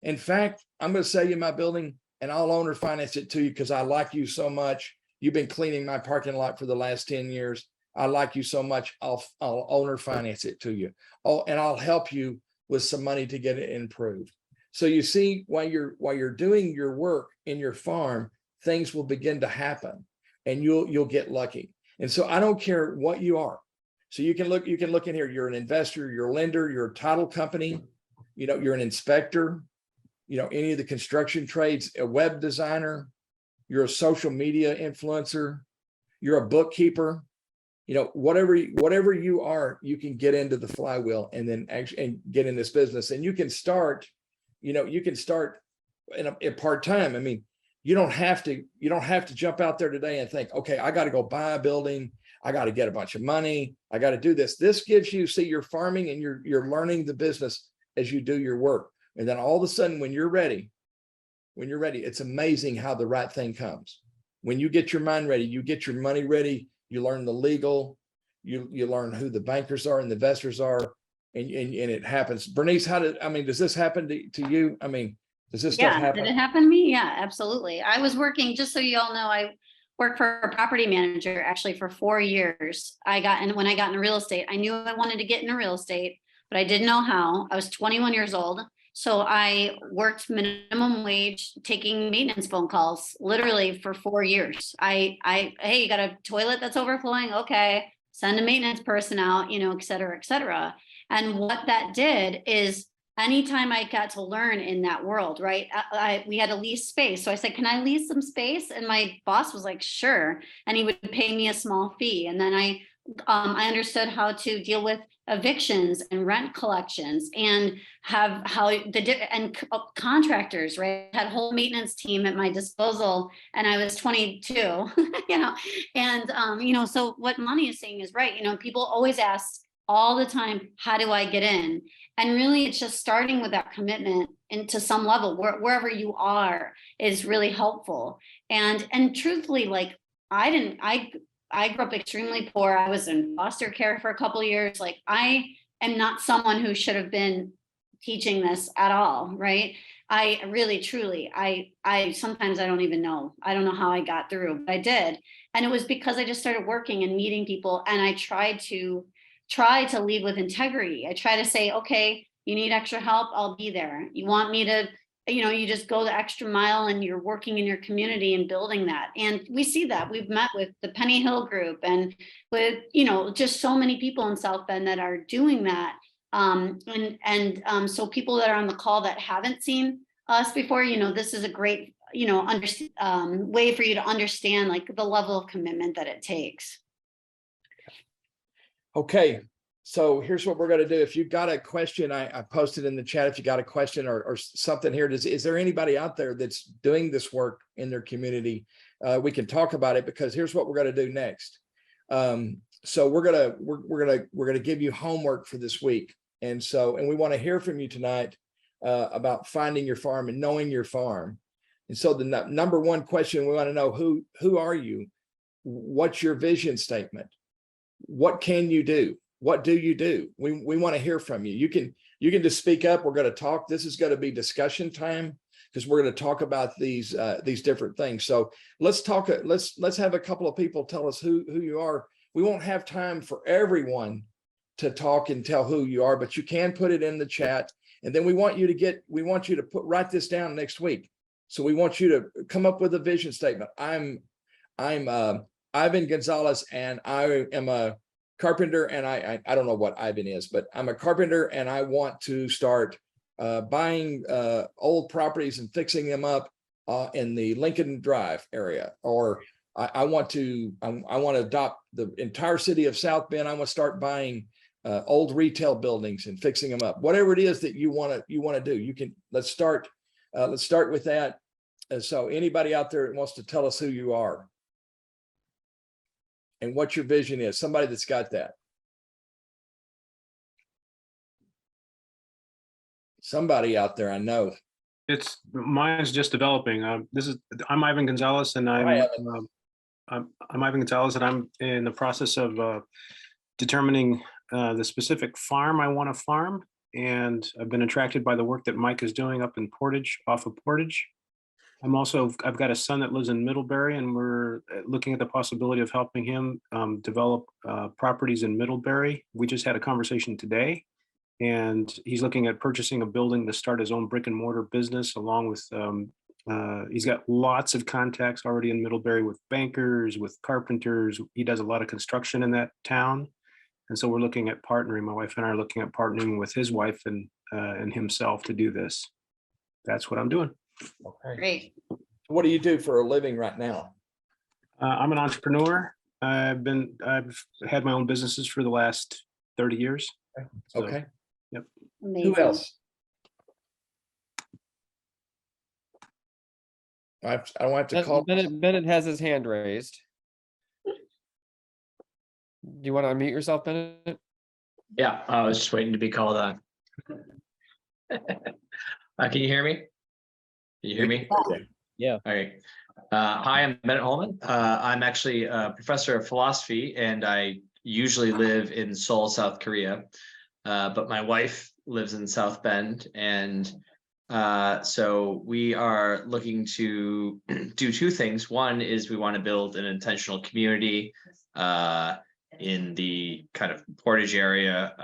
In fact, I'm going to sell you my building and I'll owner finance it to you because I like you so much. You've been cleaning my parking lot for the last 10 years. I like you so much. I'll owner finance it to you. Oh, and I'll help you with some money to get it improved. So you see, while you're doing your work in your farm, things will begin to happen and you'll get lucky. And so I don't care what you are. So you can look in here, you're an investor, you're a lender, you're a title company, you're an inspector, any of the construction trades, a web designer, you're a social media influencer, you're a bookkeeper, whatever you are, you can get into the flywheel and then actually get in this business. And you can start in a part-time. I mean, you don't have to jump out there today and think, okay, I got to go buy a building. I got to get a bunch of money. I got to do this. This gives you, see, you're farming and you're learning the business as you do your work. And then all of a sudden, when you're ready, it's amazing how the right thing comes. When you get your mind ready, you get your money ready, you learn the legal, you learn who the bankers are and the investors are, and it happens. Bernice, does this happen to you? I mean, does this stuff happen? Did it happen to me? Yeah, absolutely. I was working, just so you all know, I worked for a property manager actually for 4 years. When I got into real estate, I knew I wanted to get into real estate, but I didn't know how. I was 21 years old. So I worked minimum wage, taking maintenance phone calls literally for 4 years. Hey, you got a toilet that's overflowing? Okay, send a maintenance person out, et cetera, et cetera. And what that did is anytime I got to learn in that world, right? We had a lease space. So I said, can I lease some space? And my boss was like, sure. And he would pay me a small fee. And then I understood how to deal with evictions and rent collections and contractors, right? I had a whole maintenance team at my disposal and I was 22, so what Monty is saying is right. People always ask all the time, how do I get in? And really it's just starting with that commitment into some level wherever you are is really helpful. And truthfully, like I grew up extremely poor. I was in foster care for a couple of years. Like I am not someone who should have been teaching this at all, right? I really, truly, I sometimes I don't even know. I don't know how I got through, but I did. And it was because I just started working and meeting people. And I tried to lead with integrity. I try to say, okay, you need extra help, I'll be there. You want me to, you just go the extra mile and you're working in your community and building that. And we see that. We've met with the Penny Hill group and with, just so many people in South Bend that are doing that. So people that are on the call that haven't seen us before, this is a great, way for you to understand like the level of commitment that it takes. Okay. So here's what we're going to do. If you've got a question, I posted in the chat. If you got a question or something here, is there anybody out there that's doing this work in their community? We can talk about it because here's what we're going to do next. So we're going to give you homework for this week. And we want to hear from you tonight about finding your farm and knowing your farm. And so the number one question we want to know, who are you? What's your vision statement? What can you do? What do you do? We want to hear from you. You can just speak up. We're going to talk. This is going to be discussion time because we're going to talk about these different things. So let's talk. Let's have a couple of people tell us who you are. We won't have time for everyone to talk and tell who you are, but you can put it in the chat. And then we want you to write this down next week. So we want you to come up with a vision statement. I'm Ivan Gonzalez, and I am a carpenter, and I don't know what Ivan is, but I'm a carpenter, and I want to start buying old properties and fixing them up in the Lincoln Drive area, or I want to adopt the entire city of South Bend. I want to start buying old retail buildings and fixing them up. Whatever it is that you want to do, you can. Let's start with that. So anybody out there that wants to tell us who you are and what your vision is, somebody that's got that. Somebody out there, I know. Mine's just developing. I'm Ivan Gonzalez, and I'm Ivan Gonzalez, and I'm in the process of determining the specific farm I want to farm. And I've been attracted by the work that Mike is doing up in Portage, off of Portage. I've got a son that lives in Middlebury, and we're looking at the possibility of helping him develop properties in Middlebury. We just had a conversation today, and he's looking at purchasing a building to start his own brick and mortar business, along with he's got lots of contacts already in Middlebury with bankers, with carpenters. He does a lot of construction in that town. And so we're looking at partnering. My wife and I are looking at partnering with his wife and himself to do this. That's what I'm doing. Okay. Great. What do you do for a living right now? I'm an entrepreneur. I've had my own businesses for the last 30 years. So, Okay. Yep. Amazing. Who else? I don't have to call. Bennett has his hand raised. Do you want to unmute yourself, Bennett? Yeah, I was just waiting to be called on. Can you hear me? Can you hear me? Yeah. All right. Hi, I'm Bennett Holman. I'm actually a professor of philosophy, and I usually live in Seoul, South Korea. But my wife lives in South Bend, and so we are looking to do two things. One is we want to build an intentional community in the kind of Portage area,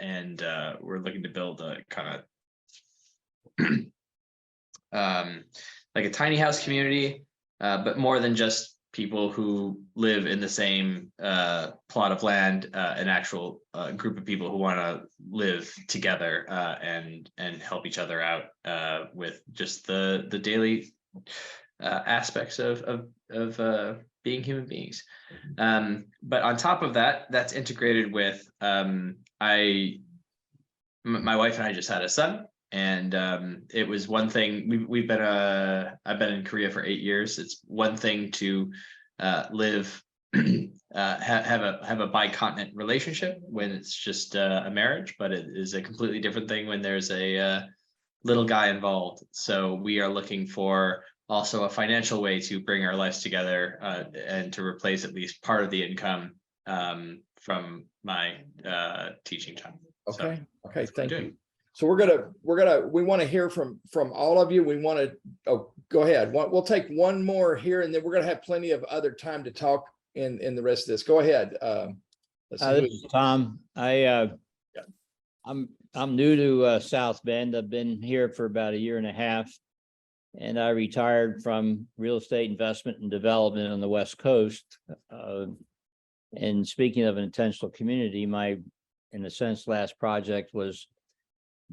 and we're looking to build a kind of like a tiny house community, but more than just people who live in the same plot of land, an actual group of people who want to live together and help each other out with just the daily aspects of being human beings. But on top of that, that's integrated with my wife and I just had a son. And it was one thing we've been I've been in Korea for 8 years. It's one thing to live have a bicontinent relationship when it's just a marriage, but it is a completely different thing when there's a little guy involved. So we are looking for also a financial way to bring our lives together and to replace at least part of the income from my teaching time. Okay. So Okay. Thank doing. you. So we want to hear from all of you. We want to, go ahead. We'll take one more here, and then we're going to have plenty of other time to talk in the rest of this. Go ahead. Let's see who This is Tom. I'm new to South Bend. I've been here for about 1.5 years, and I retired from real estate investment and development on the West Coast. And speaking of an intentional community, my, in a sense, last project was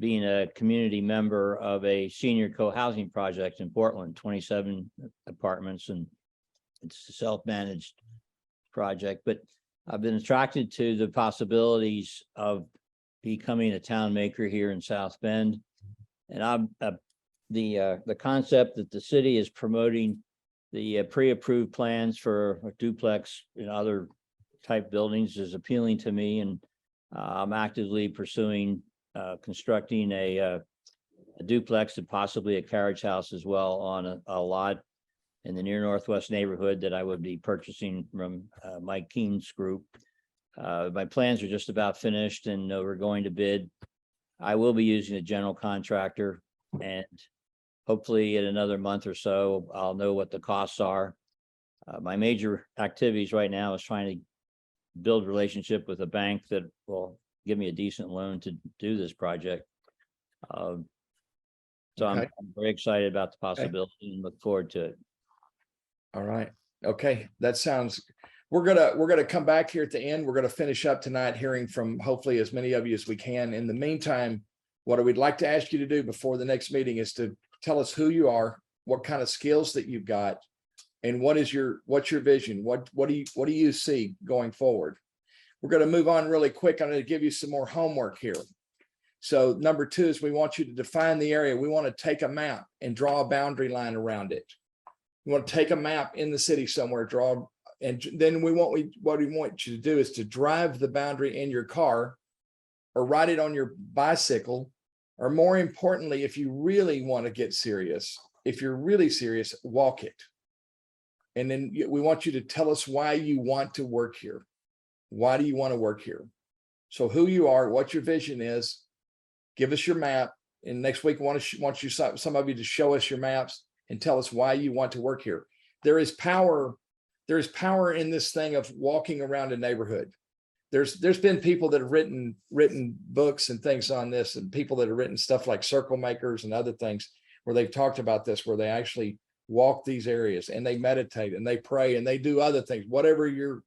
being a community member of a senior co-housing project in Portland, 27 apartments, and it's a self-managed project. But I've been attracted to the possibilities of becoming a town maker here in South Bend. And the concept that the city is promoting the pre-approved plans for a duplex and other type buildings is appealing to me. And I'm actively pursuing constructing a duplex and possibly a carriage house as well on a lot in the near northwest neighborhood that I would be purchasing from Mike Keene's group. My plans are just about finished, and we're going to bid. I will be using a general contractor, and hopefully in another month or so, I'll know what the costs are. My major activities right now is trying to build a relationship with a bank that will give me a decent loan to do this project. So Okay. I'm very excited about the possibility and look forward to it. All right. Okay. That sounds, we're gonna come back here at the end. We're gonna finish up tonight hearing from hopefully as many of you as we can. In the meantime, what we'd like to ask you to do before the next meeting is to tell us who you are, what kind of skills that you've got, and what's your vision? What do you see going forward? We're going to move on really quick. I'm going to give you some more homework here. So number 2 is we want you to define the area. We want to take a map and draw a boundary line around it. We want to take a map in the city somewhere, and then what we want you to do is to drive the boundary in your car or ride it on your bicycle, or more importantly, if you really want to get serious, if you're really serious, walk it. And then we want you to tell us why you want to work here. Why do you want to work here? So who you are, what your vision is, give us your map. And next week, want you some of you to show us your maps and tell us why you want to work here. There is power in this thing of walking around a neighborhood. There's been people that have written books and things on this, and people that have written stuff like Circle Makers and other things where they've talked about this, where they actually walk these areas and they meditate and they pray and they do other things, whatever your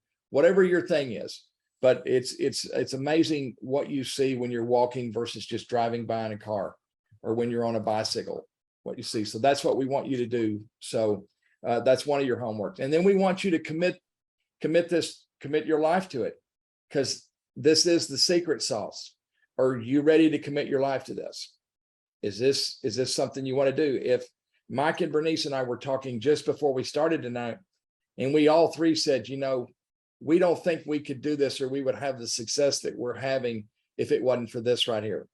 thing is. But it's amazing what you see when you're walking versus just driving by in a car, or when you're on a bicycle, what you see. So that's what we want you to do. So that's one of your homework. And then we want you to commit your life to it, because this is the secret sauce. Are you ready to commit your life to this? Is this something you want to do? If Mike and Bernice and I were talking just before we started tonight, and we all three said, we don't think we could do this, or we would have the success that we're having if it wasn't for this right here.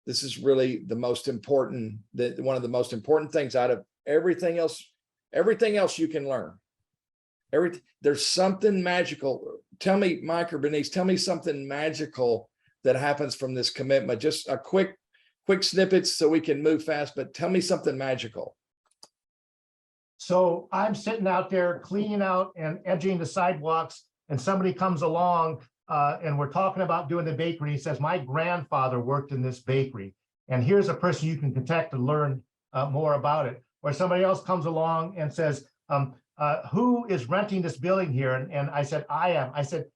This is really the most important, one of the most important things out of everything else you can learn. There's something magical. Tell me, Mike or Bernice, tell me something magical that happens from this commitment. Just a quick snippets so we can move fast, but tell me something magical. So I'm sitting out there cleaning out and edging the sidewalks, and somebody comes along and we're talking about doing the bakery. He says, my grandfather worked in this bakery, and here's a person you can contact to learn more about it. Or somebody else comes along and says, who is renting this building here? And I said, I am.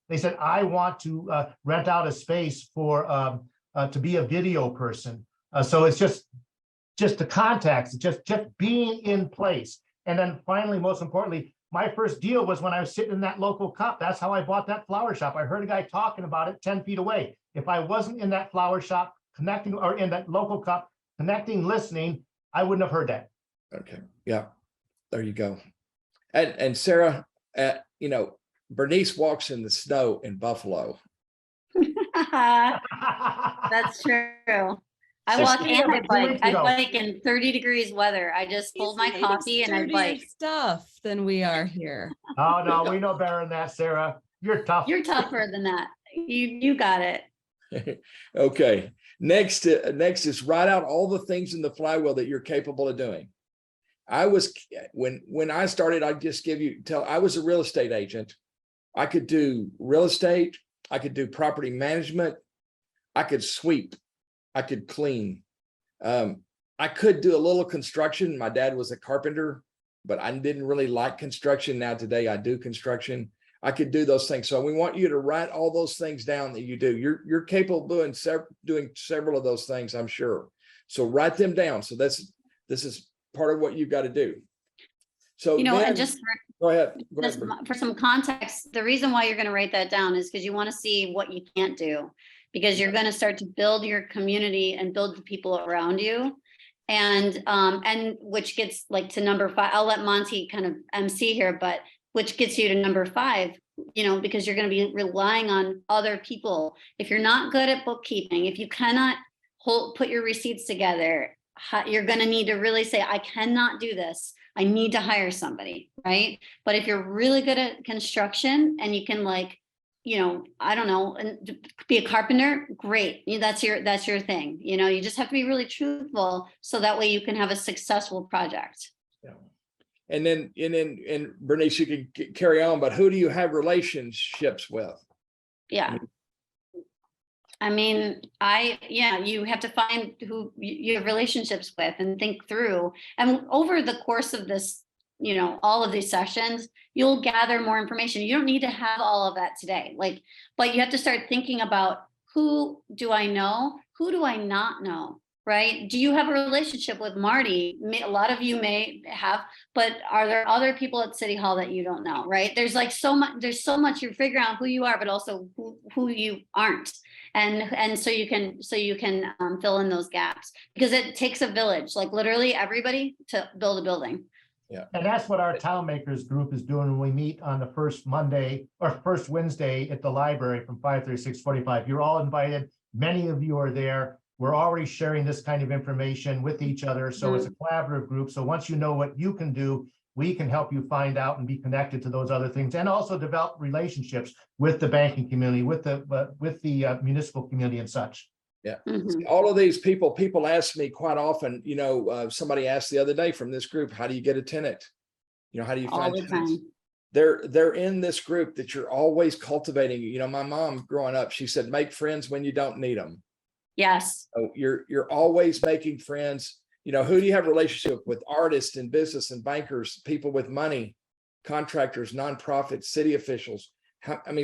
They said, I want to rent out a space for to be a video person. So it's just the contacts, just being in place. And then finally, most importantly, my first deal was when I was sitting in that local cup. That's how I bought that flower shop. I heard a guy talking about it 10 feet away. If I wasn't in that flower shop connecting, or in that local cup connecting, listening, I wouldn't have heard that. Okay. Yeah. There you go. And Sarah, Bernice walks in the snow in Buffalo. That's true. I So walk speaking and of I it, 2 bike. weeks I ago- bike in 30 degrees weather. I just pulled my He's coffee and I sturdier bike. stuff than we are here. Oh, no, we know better than that, Sarah. You're tough. You're tougher than that. You got it. Okay. Next is write out all the things in the flywheel that you're capable of doing. When I started, I was a real estate agent. I could do real estate. I could do property management. I could sweep. I could clean. I could do a little construction. My dad was a carpenter, but I didn't really like construction. Now today I do construction. I could do those things. So we want you to write all those things down that you do. You're capable of doing several of those things, I'm sure. So write them down. So this is part of what you've got to do. So and just go ahead. for some context, the reason why you're going to write that down is because you want to see what you can't do, because you're going to start to build your community and build the people around you. And which gets like to number 5. I'll let Monty kind of MC here, but which gets you to number 5, because you're going to be relying on other people. If you're not good at bookkeeping, if you cannot put your receipts together, you're going to need to really say, I cannot do this. I need to hire somebody, right? But if you're really good at construction and you can I don't know, and be a carpenter, great. That's your thing. You just have to be really truthful so that way you can have a successful project. Yeah. And then Bernice, you can carry on, but who do you have relationships with? Yeah. I mean, you have to find who you have relationships with and think through. And over the course of this, all of these sessions, you'll gather more information. You don't need to have all of that today. But you have to start thinking about, who do I know? Who do I not know? Right? Do you have a relationship with Marty? A lot of you may have, but are there other people at City Hall that you don't know? Right? There's so much you're figuring out who you are, but also who you aren't. And so you can fill in those gaps, because it takes a village, like literally everybody, to build a building. Yeah. And that's what our Town Makers group is doing when we meet on the first Monday or first Wednesday at the library from 5:30 to 6:45. You're all invited. Many of you are there. We're already sharing this kind of information with each other. So it's a collaborative group. So once you know what you can do, we can help you find out and be connected to those other things, and also develop relationships with the banking community, with the municipal community and such. Mhm. All of these people ask me quite often, somebody asked the other day from this group, how do you get a tenant? How do you All find the tenants? time. They're in this group that you're always cultivating. My mom growing up, she said, make friends when you don't need them. Yes. So you're always making friends. Who do you have a relationship with? Artists and business and bankers, people with money, contractors, nonprofits, city officials.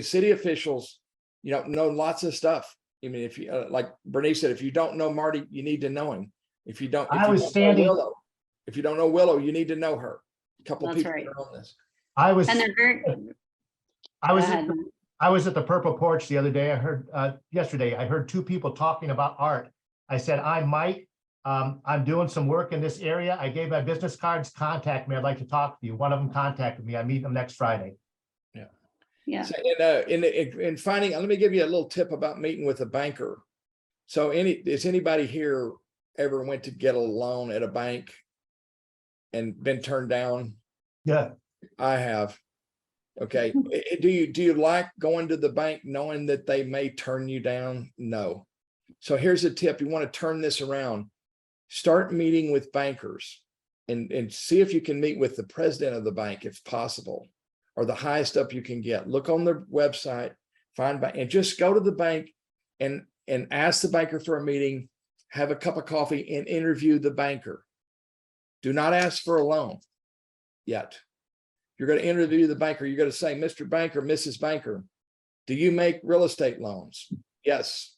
City officials, know lots of stuff. If you like Bernice said, if you don't know Marty, you need to know him. If you don't, if you don't know Willow, you need to know her. A couple That's people right. are on this. I was And they're very. I was Go ahead. I was at the Purple Porch the other day. I heard yesterday, I heard two people talking about art. I said, I'm Mike. I'm doing some work in this area. I gave my business cards, contact me. I'd like to talk to you. One of them contacted me. I meet them next Friday. Yeah. So, in finding, let me give you a little tip about meeting with a banker. So is anybody here ever went to get a loan at a bank and been turned down? Yeah. I have. Okay. Do you like going to the bank knowing that they may turn you down? No. So here's a tip. You want to turn this around. Start meeting with bankers and see if you can meet with the president of the bank if possible, or the highest up you can get. Look on their website, find bank, and just go to the bank and ask the banker for a meeting, have a cup of coffee, and interview the banker. Do not ask for a loan yet. You're going to interview the banker. You're going to say, Mr. Banker, Mrs. Banker, do you make real estate loans? Yes.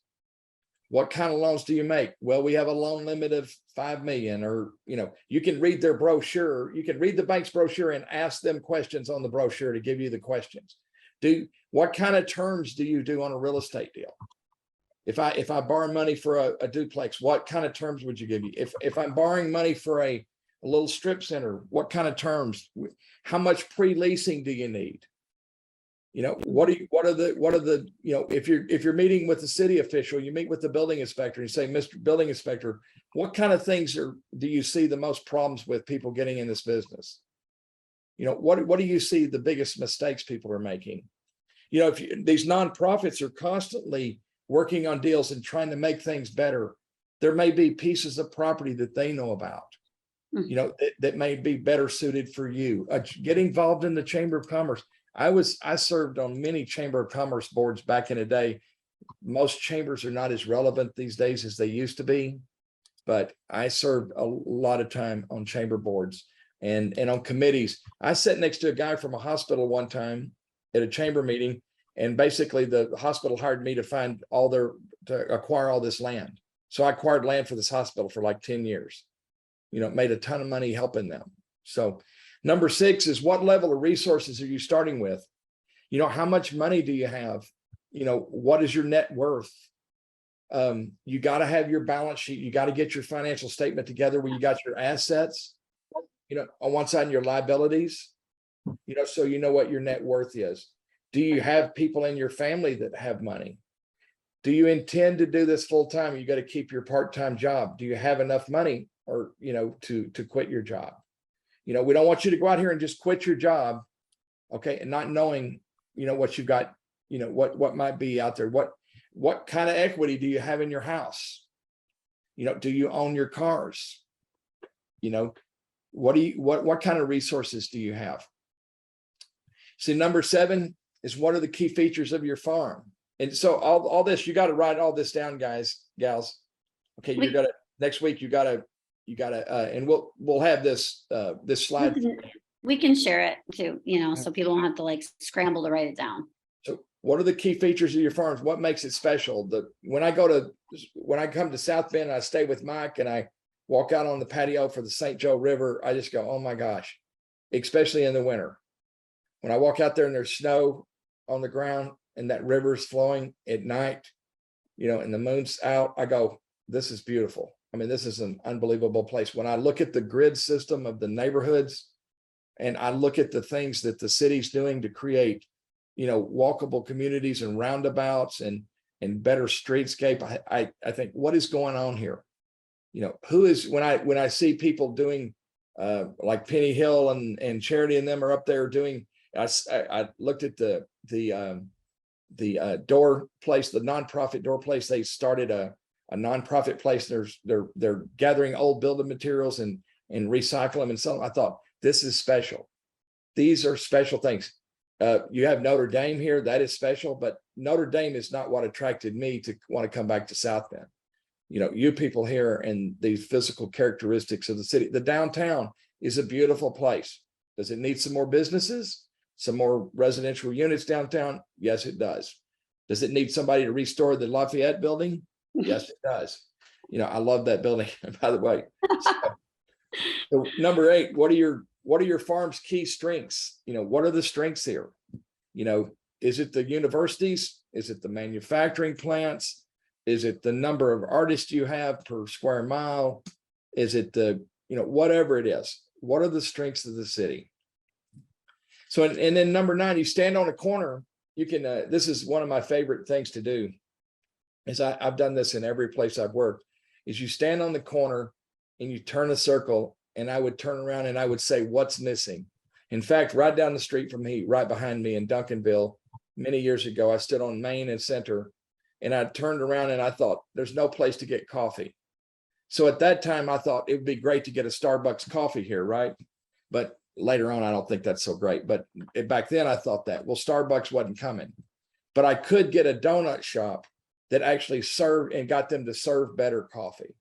What kind of loans do you make? Well, we have a loan limit of 5 million, or, you can read their brochure. You can read the bank's brochure and ask them questions on the brochure to give you the questions. What kind of terms do you do on a real estate deal? If I borrow money for a duplex, what kind of terms would you give you? If I'm borrowing money for a little strip center, what kind of terms? How much pre-leasing do you need? What are the if you're meeting with the city official, you meet with the building inspector and say, Mr. Building Inspector, what kind of things do you see the most problems with people getting in this business? What do you see the biggest mistakes people are making? These nonprofits are constantly working on deals and trying to make things better. There may be pieces of property that they know about, that may be better suited for you. Get involved in the Chamber of Commerce. I served on many Chamber of Commerce boards back in the day. Most chambers are not as relevant these days as they used to be, but I served a lot of time on chamber boards and on committees. I sat next to a guy from a hospital one time at a chamber meeting, and basically the hospital hired me to acquire all this land. So I acquired land for this hospital for like 10 years, made a ton of money helping them. So number 6 is, what level of resources are you starting with? How much money do you have? What is your net worth? You got to have your balance sheet. You got to get your financial statement together where you got your assets, on one side and your liabilities, so you know what your net worth is. Do you have people in your family that have money? Do you intend to do this full time? You got to keep your part-time job. Do you have enough money, or, to quit your job? We don't want you to go out here and just quit your job, okay, and not knowing, what you've got, what might be out there. What kind of equity do you have in your house? Do you own your cars? What kind of resources do you have? See, number 7 is, what are the key features of your farm? And so all this, you got to write all this down, guys, gals. Okay, next week you gotta, and we'll have this slide. We can share it too, so people don't have to scramble to write it down. So what are the key features of your farms? What makes it special? When I come to South Bend and I stay with Mike and I walk out on the patio for the St. Joe River, I just go, oh my gosh, especially in the winter. When I walk out there and there's snow on the ground and that river is flowing at night, and the moon's out, I go, this is beautiful. This is an unbelievable place. When I look at the grid system of the neighborhoods, and I look at the things that the city's doing to create, walkable communities and roundabouts and better streetscape, I think, what is going on here? When I see people doing like Penny Hill and Charity and them are up there doing. I looked at the door place, the nonprofit door place. They started a nonprofit place. They're gathering old building materials and recycle them and sell them. I thought, this is special. These are special things. You have Notre Dame here, that is special, but Notre Dame is not what attracted me to want to come back to South Bend. You know, you people here and these physical characteristics of the city. The downtown is a beautiful place. Does it need some more businesses? Some more residential units downtown? Yes, it does. Does it need somebody to restore the Lafayette building? Yes, it does. You know, I love that building, by the way. So number 8, what are your farm's key strengths? You know, what are the strengths here? You know, is it the universities? Is it the manufacturing plants? Is it the number of artists you have per square mile? Is it the, you know, whatever it is, what are the strengths of the city? So, and then number 9, you stand on a corner. You can, this is one of my favorite things to do, is I've done this in every place I've worked, is you stand on the corner and you turn a circle, and I would turn around and I would say, what's missing? In fact, right down the street from me, right behind me in Duncanville, many years ago, I stood on Main and Center, and I turned around and I thought, there's no place to get coffee. So at that time, I thought it would be great to get a Starbucks coffee here, right? But later on, I don't think that's so great. But back then I thought that, well, Starbucks wasn't coming, but I could get a donut shop that actually served and got them to serve better coffee.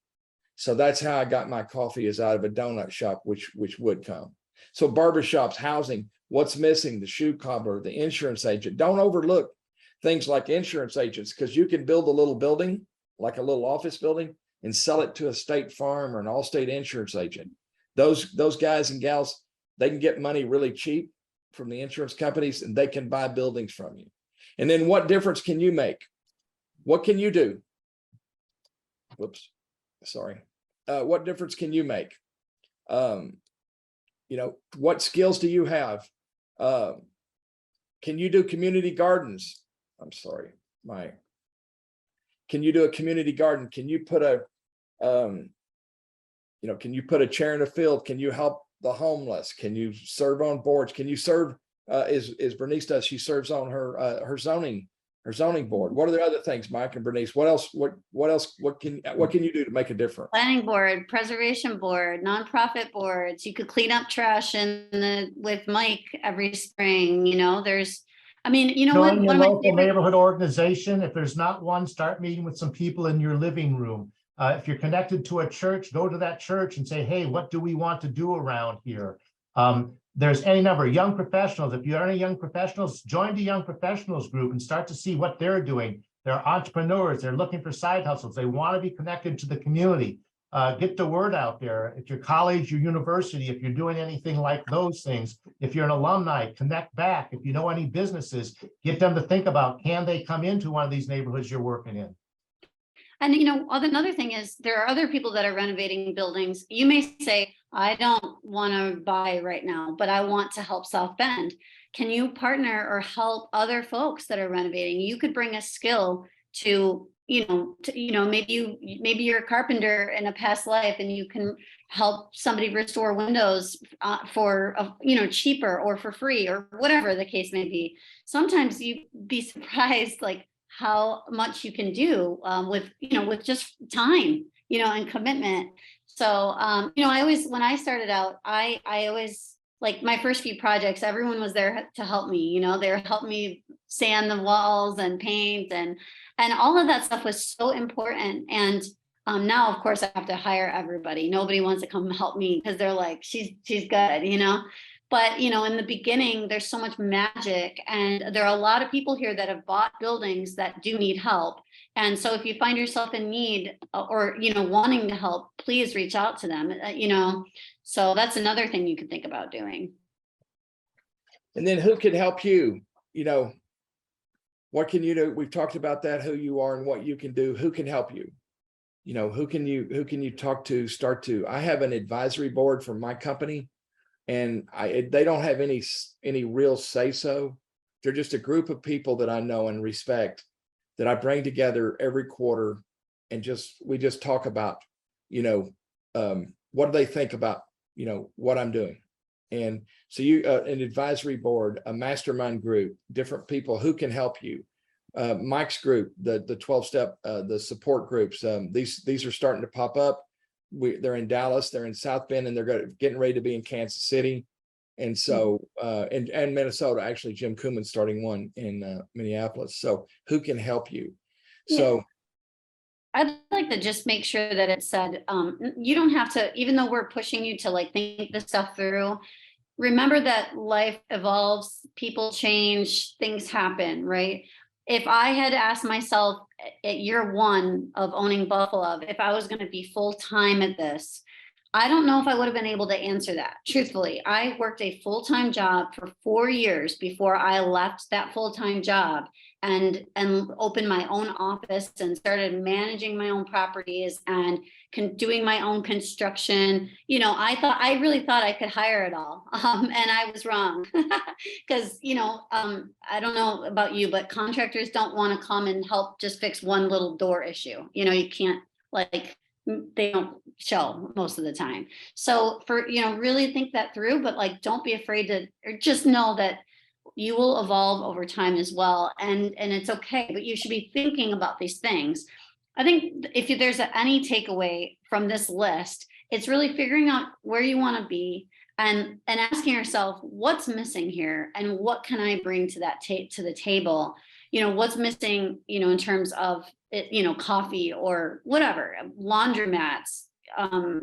So that's how I got my coffee, is out of a donut shop, which would come. So barbershops, housing, what's missing? The shoe cobbler, the insurance agent. Don't overlook things like insurance agents, because you can build a little building, like a little office building, and sell it to a State Farm or an Allstate insurance agent. Those guys and gals, they can get money really cheap from the insurance companies, and they can buy buildings from you. And then what difference can you make? What can you do? Whoops, sorry. What difference can you make? You know, what skills do you have? Can you do community gardens? I'm sorry, can you do a community garden? Can you put a, you know, can you put a chair in a field? Can you help the homeless? Can you serve on boards? Can you serve, is Bernice does, she serves on her zoning board. What are the other things, Mike and Bernice? What else, what can you do to make a difference? Planning board, preservation board, nonprofit boards. You could clean up trash with Mike every spring. You know, I mean, you know what? Join your One of my local favorite, neighborhood organization. If there's not one, start meeting with some people in your living room. If you're connected to a church, go to that church and say, hey, what do we want to do around here? There's any number of young professionals. If you are any young professionals, join the young professionals group and start to see what they're doing. They're entrepreneurs. They're looking for side hustles. They want to be connected to the community. Get the word out there. If your college, your university, if you're doing anything like those things, if you're an alumni, connect back. If you know any businesses, get them to think about, can they come into one of these neighborhoods you're working in? and you know, another thing is there are other people that are renovating buildings. You may say, I don't want to buy right now, but I want to help South Bend. Can you partner or help other folks that are renovating? You could bring a skill to, maybe you're a carpenter in a past life and you can help somebody restore windows for cheaper or for free or whatever the case may be. Sometimes you'd be surprised like how much you can do with just time, and commitment. So, I always, when I started out, I always, like my first few projects, everyone was there to help me, they were helping me sand the walls and paint and all of that stuff was so important. And now, of course, I have to hire everybody. Nobody wants to come help me because they're like, she's good, But, in the beginning, there's so much magic and there are a lot of people here that have bought buildings that do need help. And so if you find yourself in need or, wanting to help, please reach out to them, So that's another thing you can think about doing. And then who can help you? What can you do? We've talked about that, who you are and what you can do. Who can help you? Who can you talk to, start to? I have an advisory board for my company. And they don't have any real say so. They're just a group of people that I know and respect that I bring together every quarter, and we just talk about, what do they think about what I'm doing. And so you, an advisory board, a mastermind group, different people who can help you. Mike's group, the 12-step, the support groups, these are starting to pop up. They're in Dallas, they're in South Bend, and they're getting ready to be in Kansas City. And so, and Minnesota, actually, Jim Cooman's starting one in Minneapolis. So who can help you? So I'd like to just make sure that it said, you don't have to, even though we're pushing you to like think this stuff through, remember that life evolves, people change, things happen, right? If I had asked myself at year one of owning Buffalo, if I was going to be full-time at this, I don't know if I would have been able to answer that. Truthfully, I worked a full-time job for 4 years before I left that full-time job and opened my own office and started managing my own properties and doing my own construction. I really thought I could hire it all. And I was wrong. Because, I don't know about you, but contractors don't want to come and help just fix one little door issue. You can't, they don't show most of the time. So really think that through, but don't be afraid to, or just know that you will evolve over time as well. And it's okay, but you should be thinking about these things. I think if there's any takeaway from this list, it's really figuring out where you want to be and asking yourself, what's missing here and what can I bring to that to the table? What's missing, in terms of it, coffee or whatever, laundromats,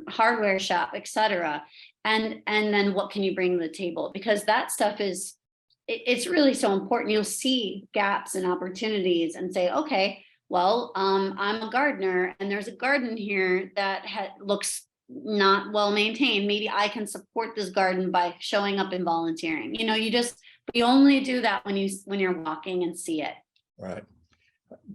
hardware shop, etc. And then what can you bring to the table? Because that stuff it's really so important. You'll see gaps and opportunities and say, okay, well, I'm a gardener and there's a garden here that looks not well maintained. Maybe I can support this garden by showing up and volunteering. You only do that when you're walking and see it. right.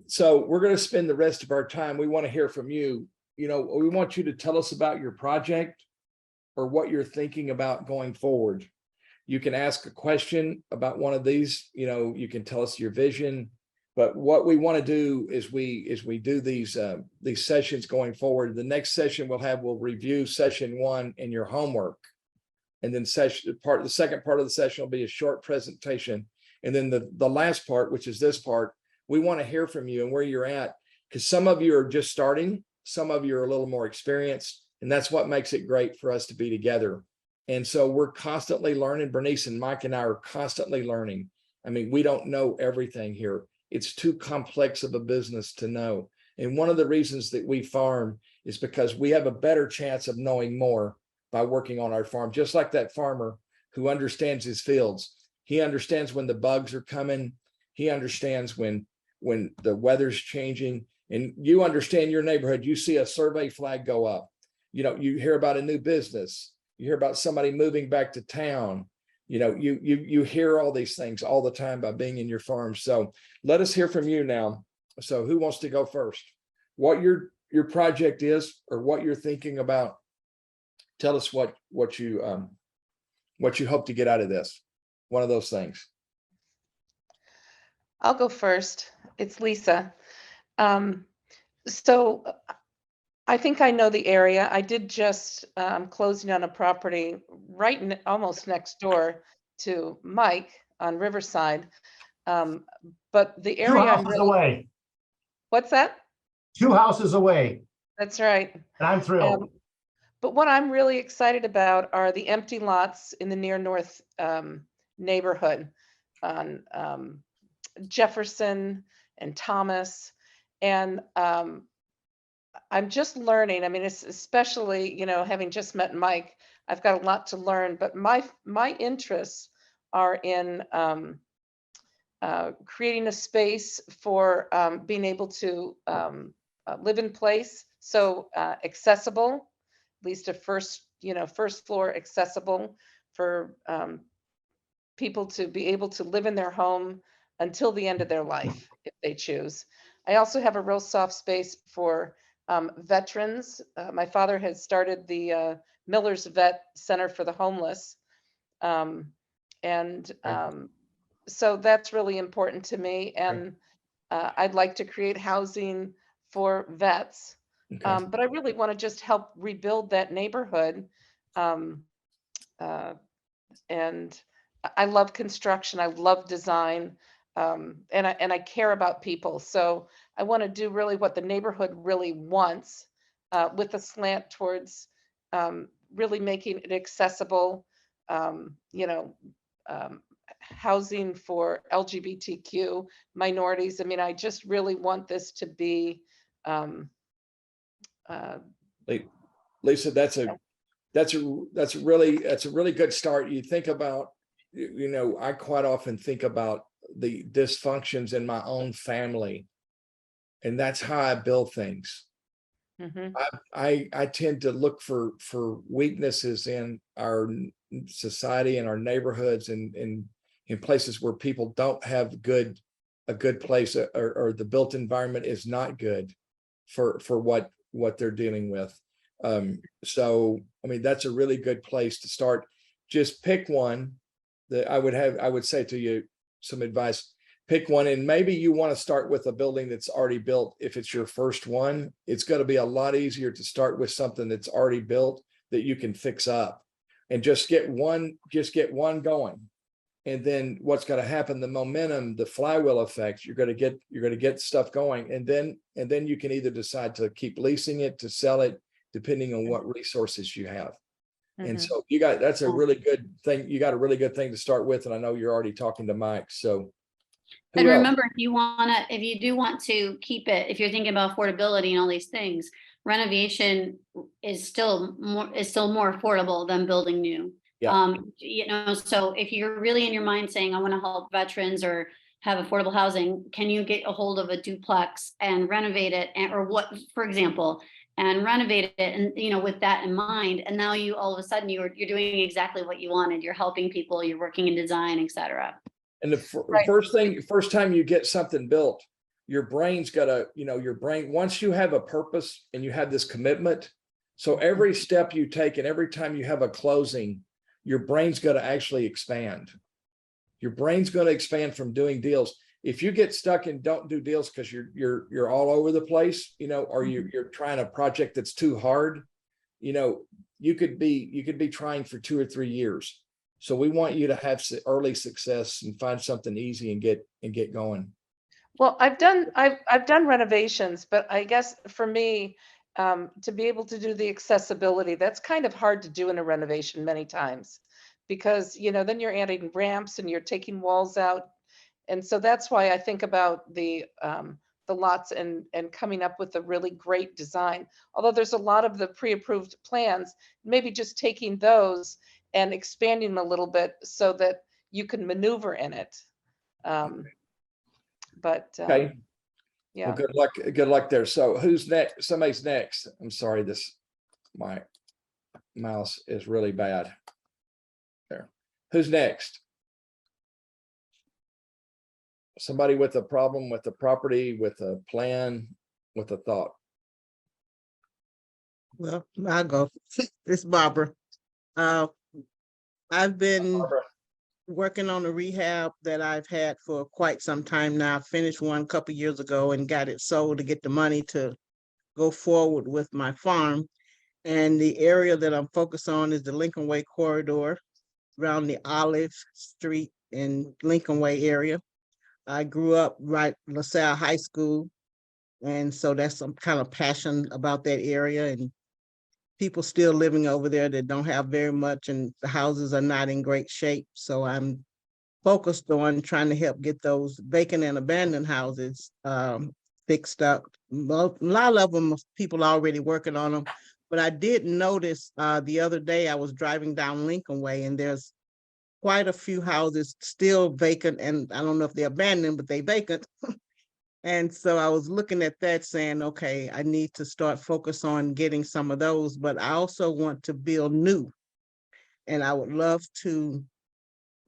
So we're going to spend the rest of our time. We want to hear from you. We want you to tell us about your project or what you're thinking about going forward. You can ask a question about one of these, you can tell us your vision, but what we want to do is we do these sessions going forward. The next session we'll review session 1 and your homework. And then the second part of the session will be a short presentation. And then the last part, which is this part, we want to hear from you and where you're at, because some of you are just starting, some of you are a little more experienced, and that's what makes it great for us to be together. And so we're constantly learning. Bernice and Mike and I are constantly learning. I mean, we don't know everything here. It's too complex of a business to know. And one of the reasons that we farm is because we have a better chance of knowing more by working on our farm, just like that farmer who understands his fields. He understands when the bugs are coming. He understands when the weather's changing, and you understand your neighborhood. You see a survey flag go up. You hear about a new business. You hear about somebody moving back to town. You hear all these things all the time by being in your farm. So let us hear from you now. So who wants to go first? What your project is or what you're thinking about. Tell us what you hope to get out of this. One of those things. I'll go first. It's Lisa. So I think I know the area. I did just closing on a property almost next door to Mike on Riverside. But the 2 area I'm houses away. What's that? 2 houses away. That's right. And I'm thrilled. But what I'm really excited about are the empty lots in the near north neighborhood on Jefferson and Thomas. And I'm just learning. I mean, it's especially, having just met Mike, I've got a lot to learn, but my interests are in creating a space for being able to live in place. So accessible, at least a first floor accessible for people to be able to live in their home until the end of their life, if they choose. I also have a real soft space for veterans. My father has started the Miller's Vet Center for the Homeless. So that's really important to me. And I'd like to create housing for vets. Okay. But I really want to just help rebuild that neighborhood Um, and I love construction. I love design. And I care about people. So I want to do really what the neighborhood really wants, with a slant towards really making it accessible, you know, housing for LGBTQ minorities. I mean, I just really want this to be, uh, Lisa, that's a really good start. You think about, you know, I quite often think about the dysfunctions in my own family, and that's how I build things. mhm, I tend to look for weaknesses in our society and our neighborhoods and in places where people don't have a good place, or the built environment is not good for what they're dealing with. So I mean, that's a really good place to start. Just pick one that I would say to you some advice. Pick one, and maybe you want to start with a building that's already built. If it's your first one, it's going to be a lot easier to start with something that's already built that you can fix up, and just get one going. And then what's going to happen, the momentum, the flywheel effect, you're going to get stuff going, and then you can either decide to keep leasing it, to sell it, depending on what resources you have. And mhm. so that's a really good thing. You got a really good thing to start with. And I know you're already talking to Mike. So And who else? remember, if you do want to keep it, if you're thinking about affordability and all these things, renovation is still more affordable than building new. Yeah. You know, so if you're really in your mind saying, I want to help veterans or have affordable housing, can you get a hold of a duplex and renovate it, or what, for example, and renovate it, and you know, with that in mind, and now you all of a sudden you're doing exactly what you wanted. You're helping people, you're working in design, etc. And the Right. first time you get something built, your brain's gotta, your brain, once you have a purpose and you have this commitment, so every step you take and every time you have a closing, your brain's gonna actually expand. Your brain's gonna expand from doing deals. If you get stuck and don't do deals because you're all over the place, or you're trying a project that's too hard, you could be trying for 2 or 3 years. So we want you to have early success and find something easy and get going. Well, I've done renovations, but I guess for me, to be able to do the accessibility, that's kind of hard to do in a renovation many times. Because, then you're adding ramps and you're taking walls out. And so that's why I think about the lots and coming up with a really great design. Although there's a lot of the pre-approved plans, maybe just taking those and expanding them a little bit so that you can maneuver in it. But Okay. Well, yeah, good luck. Good luck there. So who's next? Somebody's next. I'm sorry, my mouse is really bad. There. Who's next? Somebody with a problem with the property, with a plan, with a thought. Well, I'll go. It's Barbara. I've been Barbara. working on a rehab that I've had for quite some time now. I finished one a couple years ago and got it sold to get the money to go forward with my farm. And the area that I'm focused on is the Lincoln Way corridor around the Olive Street and Lincoln Way area. I grew up right LaSalle High School. And so that's some kind of passion about that area, and people still living over there that don't have very much, and the houses are not in great shape. So I'm focused on trying to help get those vacant and abandoned houses fixed up. A lot of them, people are already working on them. But I did notice the other day I was driving down Lincoln Way, and there's quite a few houses still vacant, and I don't know if they're abandoned, but they vacant. And so I was looking at that saying, okay, I need to start focus on getting some of those, but I also want to build new. And I would love to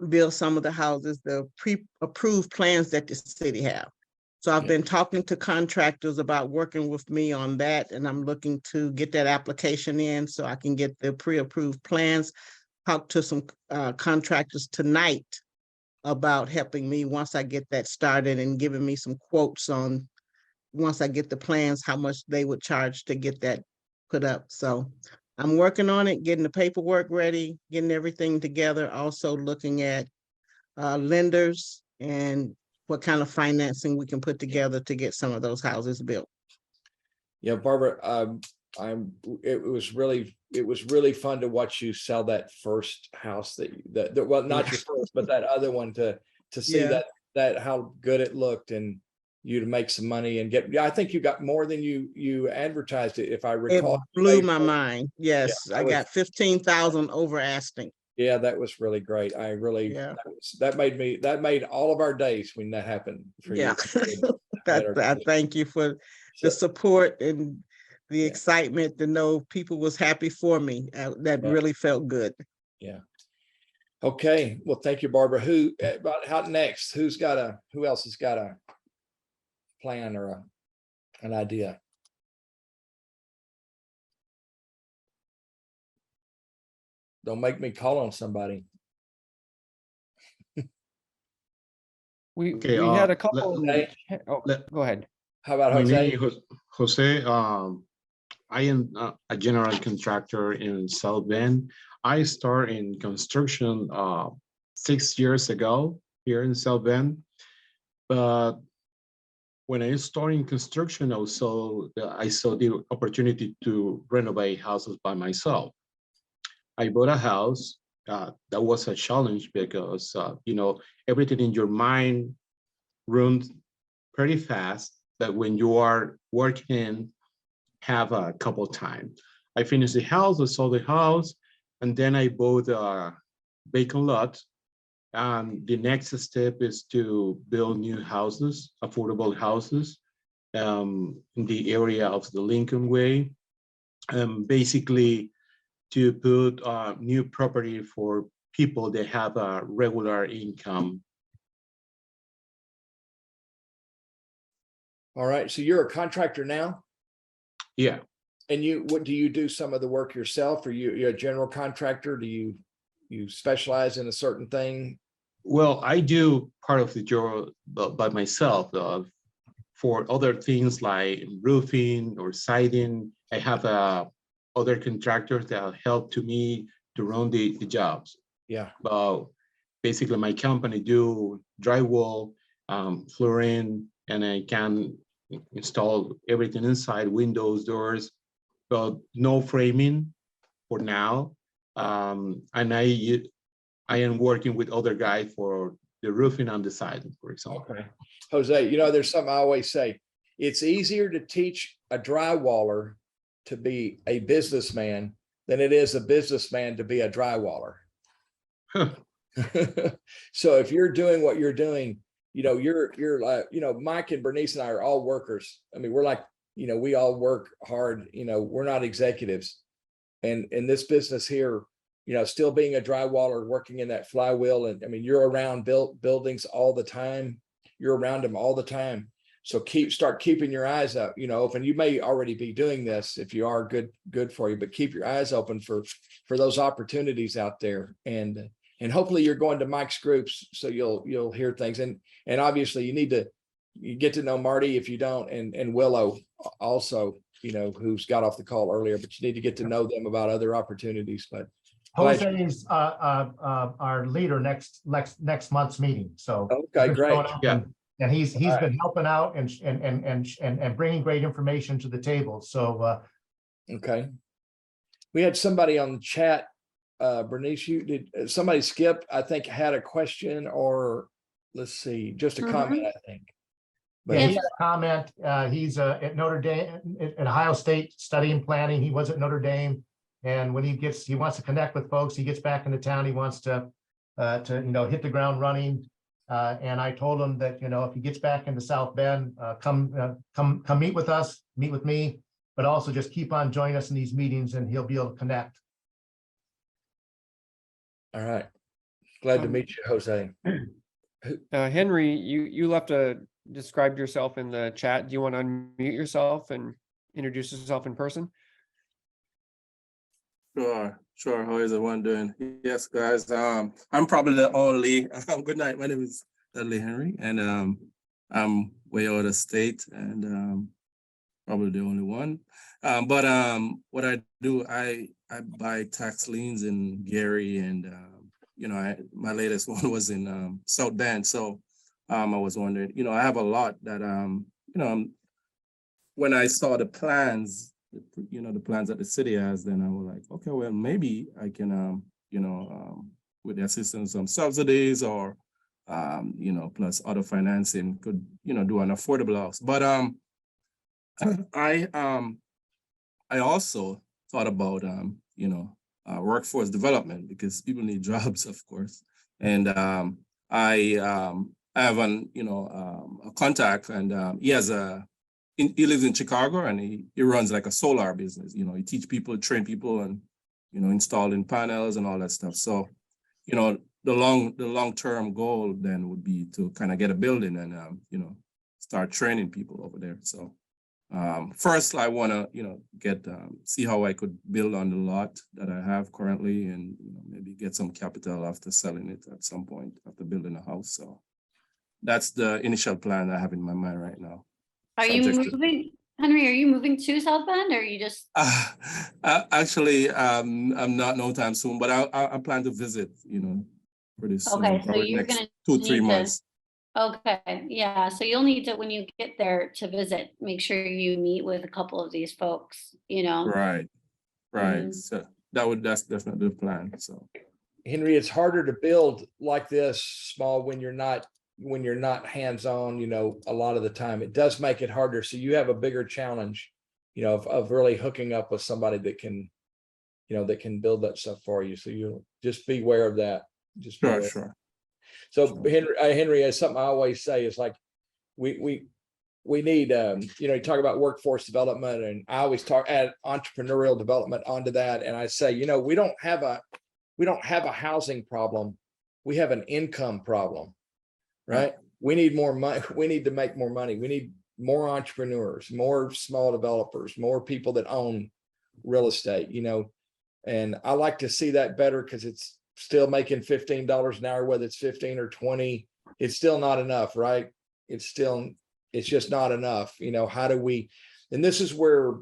build some of the houses, the pre-approved plans that the city have. So I've been talking to contractors about working with me on that, and I'm looking to get that application in so I can get the pre-approved plans. Talk to some contractors tonight about helping me once I get that started and giving me some quotes on, once I get the plans, how much they would charge to get that put up. So I'm working on it, getting the paperwork ready, getting everything together, also looking at lenders and what kind of financing we can put together to get some of those houses built. Yeah, Barbara, it was really fun to watch you sell that first house well, not your first, but that other one to see Yeah. that how good it looked and you to make some money and I think you got more than you advertised it, if I It recall. blew my mind. Yes, I got 15,000 over asking. Yeah, that was really great. I really, Yeah. that made all of our days when that happened for you. Yeah. I thank you for the support and the Yeah. excitement to know people was happy for me. That Yeah. really felt good. Yeah. Okay. Well, thank you, Barbara. About how next? Who else has got a plan or an idea? Don't make me call on somebody. We Okay, had a couple. Oh, let- go ahead. How about My Jose? name is Jose. I am a general contractor in South Bend. I started in construction 6 years ago here in South Bend. But when I started in construction, I saw the opportunity to renovate houses by myself. I bought a house. That was a challenge because everything in your mind runs pretty fast. That when you are working, have a couple time. I finished the house. I sold the house, and then I bought a vacant lot. And the next step is to build new houses, affordable houses, in the area of the Lincoln Way. Basically, to put new property for people that have a regular income. All right. So you're a contractor now? Yeah. And what do you do some of the work yourself? Or you're a general contractor? Do you specialize in a certain thing? Well, I do part of the job by myself. For other things like roofing or siding, I have other contractors that help to me to run the jobs. Yeah. But basically, my company do drywall, flooring, and I can install everything inside, windows, doors, but no framing for now. And I am working with other guys for the roofing on the side, for example. Okay. Jose, there's something I always say. It's easier to teach a drywaller to be a businessman than it is a businessman to be a drywaller. So if you're doing what you're doing, you're like, Mike and Bernice and I are all workers. I mean, we're like, we all work hard, we're not executives. And in this business here, still being a drywaller, working in that flywheel. And I mean, you're around buildings all the time. You're around them all the time. So start keeping your eyes up, open. You may already be doing this if you are good for you, but keep your eyes open for those opportunities out there. And hopefully you're going to Mike's groups, so you'll hear things. And obviously you get to know Marty if you don't, and Willow also, who's got off the call earlier, but you need to get to know them about other opportunities. But Jose is our leader next month's meeting. So okay, great. Yeah. And he's right. been helping out and bringing great information to the table. So Okay. We had somebody on the chat. Bernice, somebody skip, I think, had a question, or let's see, just a comment, I think. But yeah, he had a comment. He's at Notre Dame, at Ohio State, studying planning. He was at Notre Dame. And when he wants to connect with folks, he gets back into town. He wants to hit the ground running. And I told him that, if he gets back into South Bend, come meet with us, meet with me, but also just keep on joining us in these meetings and he'll be able to connect. all right. Glad to meet you, Jose. Henry, you described yourself in the chat. Do you want to unmute yourself and introduce yourself in person? Sure. How is everyone doing? Yes, guys. I'm probably the only. Good night. My name is Dudley Henry, and I'm way out of state, and probably the only one. But what I do, I buy tax liens in Gary, and my latest one was in South Bend. So I was wondering, I have a lot that when I saw the plans, the plans that the city has, then I was like, okay, well, maybe I can with the assistance of some subsidies or plus other financing could do an affordable house. But I also thought about workforce development, because people need jobs, of course. And I have a contact, and he lives in Chicago, and he runs like a solar business. He teach people, train people, and installing panels and all that stuff. So the long-term goal then would be to kind of get a building and start training people over there. So first I want to get see how I could build on the lot that I have currently, and maybe get some capital after selling it at some point after building a house. So that's the initial plan I have in my mind right now. Are you moving, Henry? Are you moving to South Bend, or are you just? Actually, I'm not no time soon, but I plan to visit. Pretty soon. Okay, so probably you're next gonna 2-3 need months. Okay, yeah, so you'll need to, when you get there to visit, make sure you meet with a couple of these folks, Right. Mhm. So that's definitely the plan. So Henry, it's harder to build like this small when you're not hands-on, a lot of the time. It does make it harder. So you have a bigger challenge, of really hooking up with somebody that can build that stuff for you. So you just be aware of that. Just be aware. sure. So Henry, as something I always say is like, we need, you talk about workforce development, and I always add entrepreneurial development onto that. And I say, we don't have a housing problem. We have an income problem, right? We need more money. We need to make more money. We need more entrepreneurs, more small developers, more people that own real estate, and I like to see that better, because it's still making $15 an hour, whether it's 15 or 20, it's still not enough, right? It's just not enough. How do we, and this is where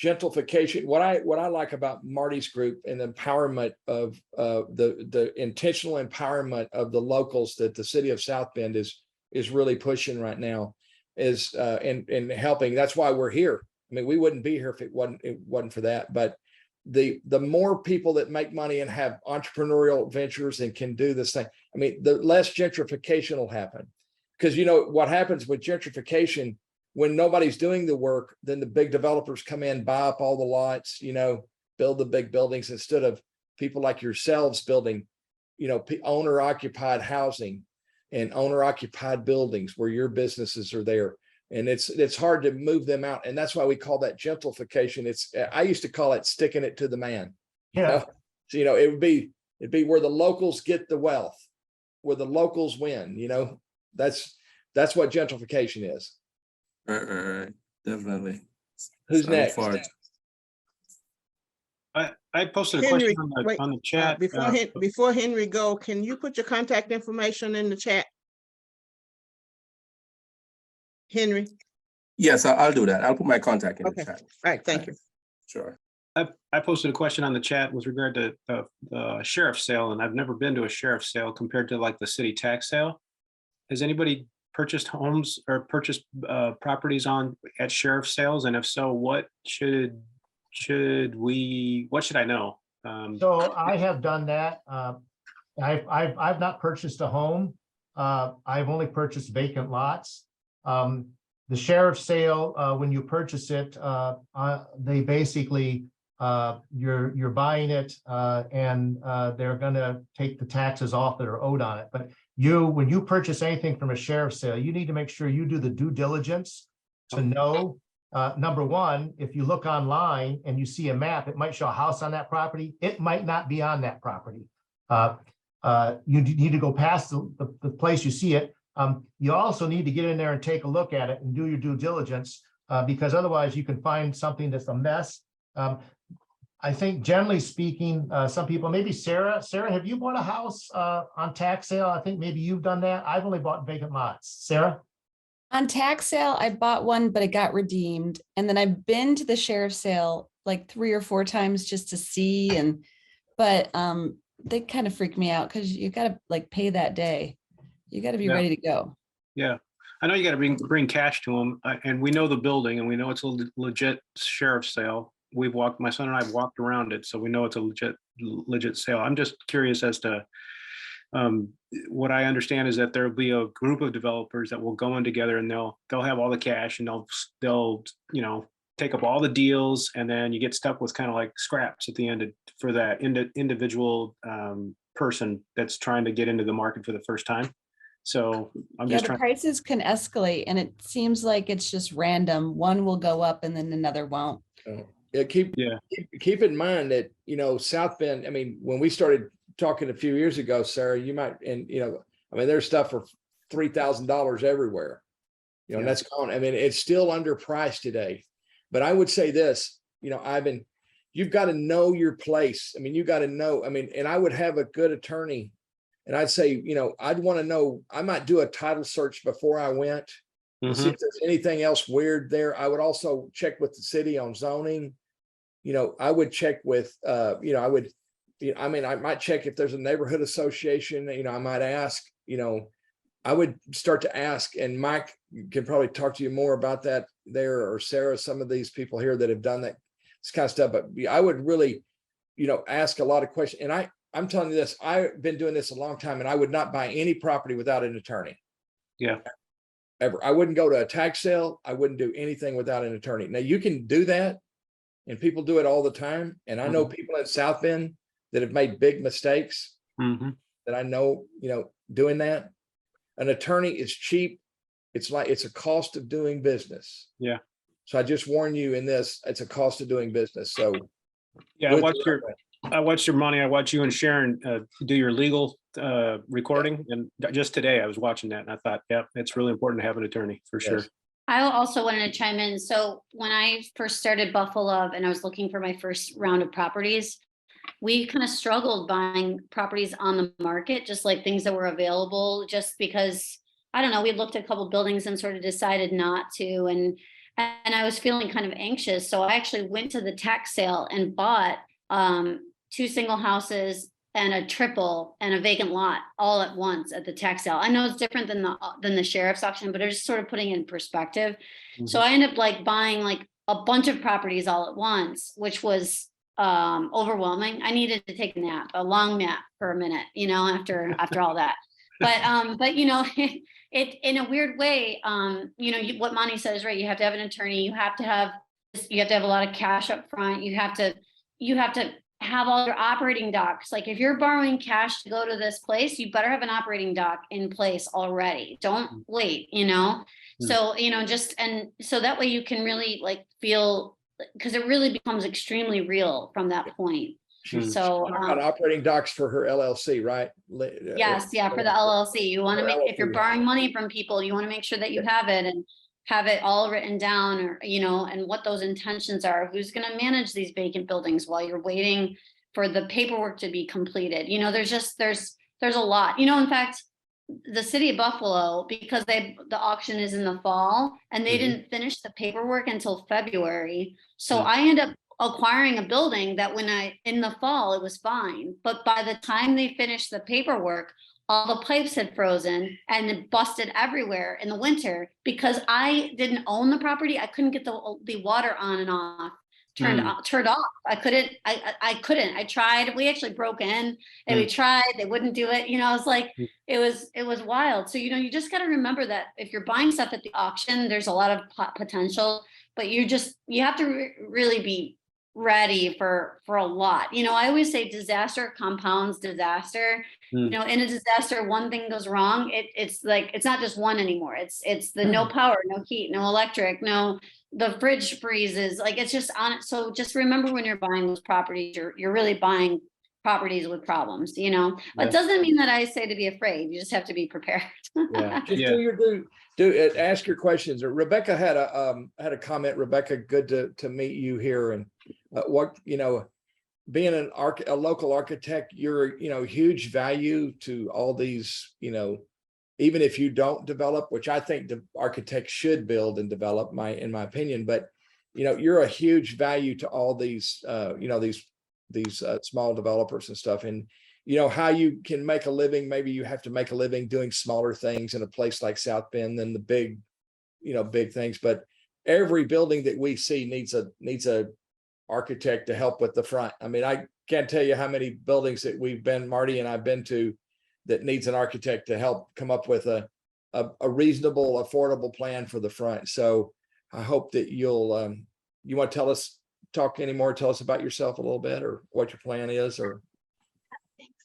gentrification, what I like about Marty's group and the empowerment of the intentional empowerment of the locals that the city of South Bend is really pushing right now, is and helping. That's why we're here. I mean, we wouldn't be here if it wasn't for that. But the more people that make money and have entrepreneurial ventures and can do this thing, I mean, the less gentrification will happen. Because what happens with gentrification, when nobody's doing the work, then the big developers come in, buy up all the lots, build the big buildings, instead of people like yourselves building, owner occupied housing and owner occupied buildings where your businesses are there. And it's hard to move them out. And that's why we call that gentrification. I used to call it sticking it to the man. Yeah. So, it'd be where the locals get the wealth, where the locals win, that's what gentrification is. Right. Definitely. Who's So I look next? forward. I posted a Henry, question wait, on the chat. Before Henry go, can you put your contact information in the chat? Henry? Yes, I'll do that. I'll put my contact in Okay. the chat. All right, thank you. Sure. I posted a question on the chat with regard to the sheriff's sale, and I've never been to a sheriff's sale compared to like the city tax sale. Has anybody purchased homes or purchased properties at sheriff's sales? And if so, what should I know? So I have done that. I've not purchased a home. I've only purchased vacant lots. The sheriff's sale, when you purchase it, they basically, you're buying it and they're gonna take the taxes off that are owed on it. But when you purchase anything from a sheriff's sale, you need to make sure you do the due diligence to know, number one, if you look online and you see a map, it might show a house on that property. It might not be on that property. You need to go past the place you see it. You also need to get in there and take a look at it and do your due diligence, because otherwise you can find something that's a mess. I think generally speaking, some people, maybe Sarah, have you bought a house on tax sale? I think maybe you've done that. I've only bought vacant lots. Sarah? On tax sale, I bought one, but it got redeemed. And then I've been to the sheriff's sale like 3 or 4 times just to see but they kind of freak me out because you gotta like pay that day. You gotta be Yeah. ready to go. Yeah, I know you got to bring cash to them, and we know the building, and we know it's a legit sheriff's sale. My son and I have walked around it, so we know it's a legit sale. I'm just curious as to, what I understand is that there'll be a group of developers that will go in together, and they'll have all the cash, and they'll take up all the deals, and then you get stuck with kind of like scraps at the end for that individual person that's trying to get into the market for the first time. So I'm Yeah, just the trying. prices can escalate and it seems like it's just random. One will go up and then another won't. Yeah, keep in mind that, South Bend, I mean, when we started talking a few years ago, Sarah, you might, and, I mean, there's stuff for $3,000 everywhere, and that's gone. I mean, it's still underpriced today. But I would say this, Ivan, you've got to know your place. I mean, you got to know, and I would have a good attorney. And I'd say, I'd want to know, I might do a title search before I went and see if there's anything else weird there. I would also check with the city on zoning. I would check with, I might check if there's a neighborhood association, I might ask, I would start to ask, and Mike can probably talk to you more about that there, or Sarah, some of these people here that have done that this kind of stuff. But I would really, ask a lot of questions. And I'm telling you this, I've been doing this a long time, and I would not buy any property without an attorney. Yeah. Ever. I wouldn't go to a tax sale. I wouldn't do anything without an attorney. Now you can do that, and people do it all the time. And I know people in South Bend that have made big mistakes that I know, doing that. An attorney is cheap. It's a cost of doing business. Yeah. So I just warn you in this, it's a cost of doing business. So yeah, I watched your money. I watched you and Sharon do your legal recording, and just today I was watching that, and I thought, yeah, it's really important to have an attorney for sure. I also wanted to chime in. So when I first started Buffalo and I was looking for my first round of properties, we kind of struggled buying properties on the market, just like things that were available, just because, I don't know, we looked at a couple buildings and sort of decided not to. And I was feeling kind of anxious. So I actually went to the tax sale and bought 2 single houses and a triple and a vacant lot all at once at the tax sale. I know it's different than the sheriff's auction, but I'm just sort of putting it in perspective. So I ended up like buying like a bunch of properties all at once, which was overwhelming. I needed to take a nap, a long nap for a minute, after all that. But it in a weird way, what Monty says, right? You have to have an attorney. You have to have a lot of cash up front. You have to have all your operating docs. Like if you're borrowing cash to go to this place, you better have an operating doc in place already. Don't wait, So, so that way you can really like feel, because it really becomes extremely real from that point. So operating docs for her LLC, right? Yes, yeah, for the LLC. You want to make, if you're borrowing money from people, you want to make sure that you have it and have it all written down, or, and what those intentions are, who's going to manage these vacant buildings while you're waiting for the paperwork to be completed. There's a lot, in fact, the city of Buffalo, because the auction is in the fall and they didn't finish the paperwork until February. So I ended up acquiring a building that in the fall, it was fine. But by the time they finished the paperwork, all the pipes had frozen and it busted everywhere in the winter because I didn't own the property. I couldn't get the water on and off, turned off. I couldn't. I tried. We actually broke in and we tried. They wouldn't do it. It's like it was wild. So you just got to remember that if you're buying stuff at the auction, there's a lot of potential, but you have to really be ready for a lot. I always say disaster compounds disaster. In a disaster, one thing goes wrong, it's like it's not just one anymore. It's the no power, no heat, no electric, no, the fridge freezes, like it's just on it. So just remember when you're buying those properties, you're really buying properties with problems, but it doesn't mean that I say to be afraid. You just have to be prepared. Do ask your questions. Rebecca had a comment. Rebecca, good to meet you here. And being a local architect, you're huge value to all these even if you don't develop, which I think the architects should build and develop, in my opinion, but you're a huge value to all these, these small developers and stuff. And how you can make a living, maybe you have to make a living doing smaller things in a place like South Bend than the big, big things. But every building that we see needs a architect to help with the front. I mean, I can't tell you how many buildings that Marty and I've been to, that needs an architect to help come up with a reasonable, affordable plan for the front. So I hope that you'll, you want to talk anymore, tell us about yourself a little bit, or what your plan is, or. Thanks.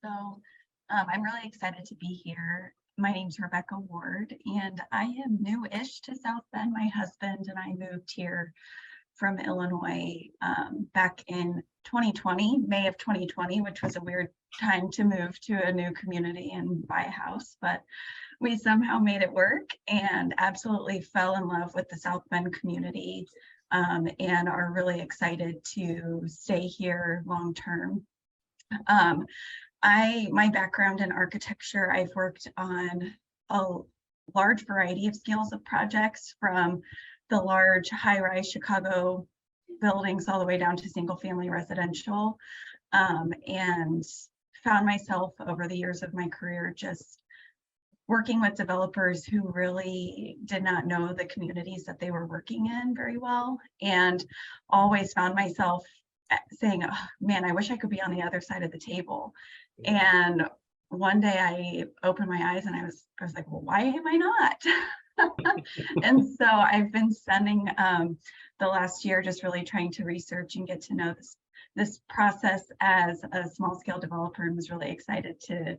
So I'm really excited to be here. My name's Rebecca Ward, and I am new-ish to South Bend. My husband and I moved here from Illinois back in 2020, May of 2020, which was a weird time to move to a new community and buy a house, but we somehow made it work and absolutely fell in love with the South Bend community, and are really excited to stay here long term. My background in architecture, I've worked on a large variety of scales of projects, from the large high-rise Chicago buildings all the way down to single-family residential, and found myself over the years of my career just working with developers who really did not know the communities that they were working in very well, and always found myself saying, oh, man, I wish I could be on the other side of the table. And one day I opened my eyes and I was like, well, why am I not? And so I've been spending the last year just really trying to research and get to know this process as a small scale developer, and was really excited to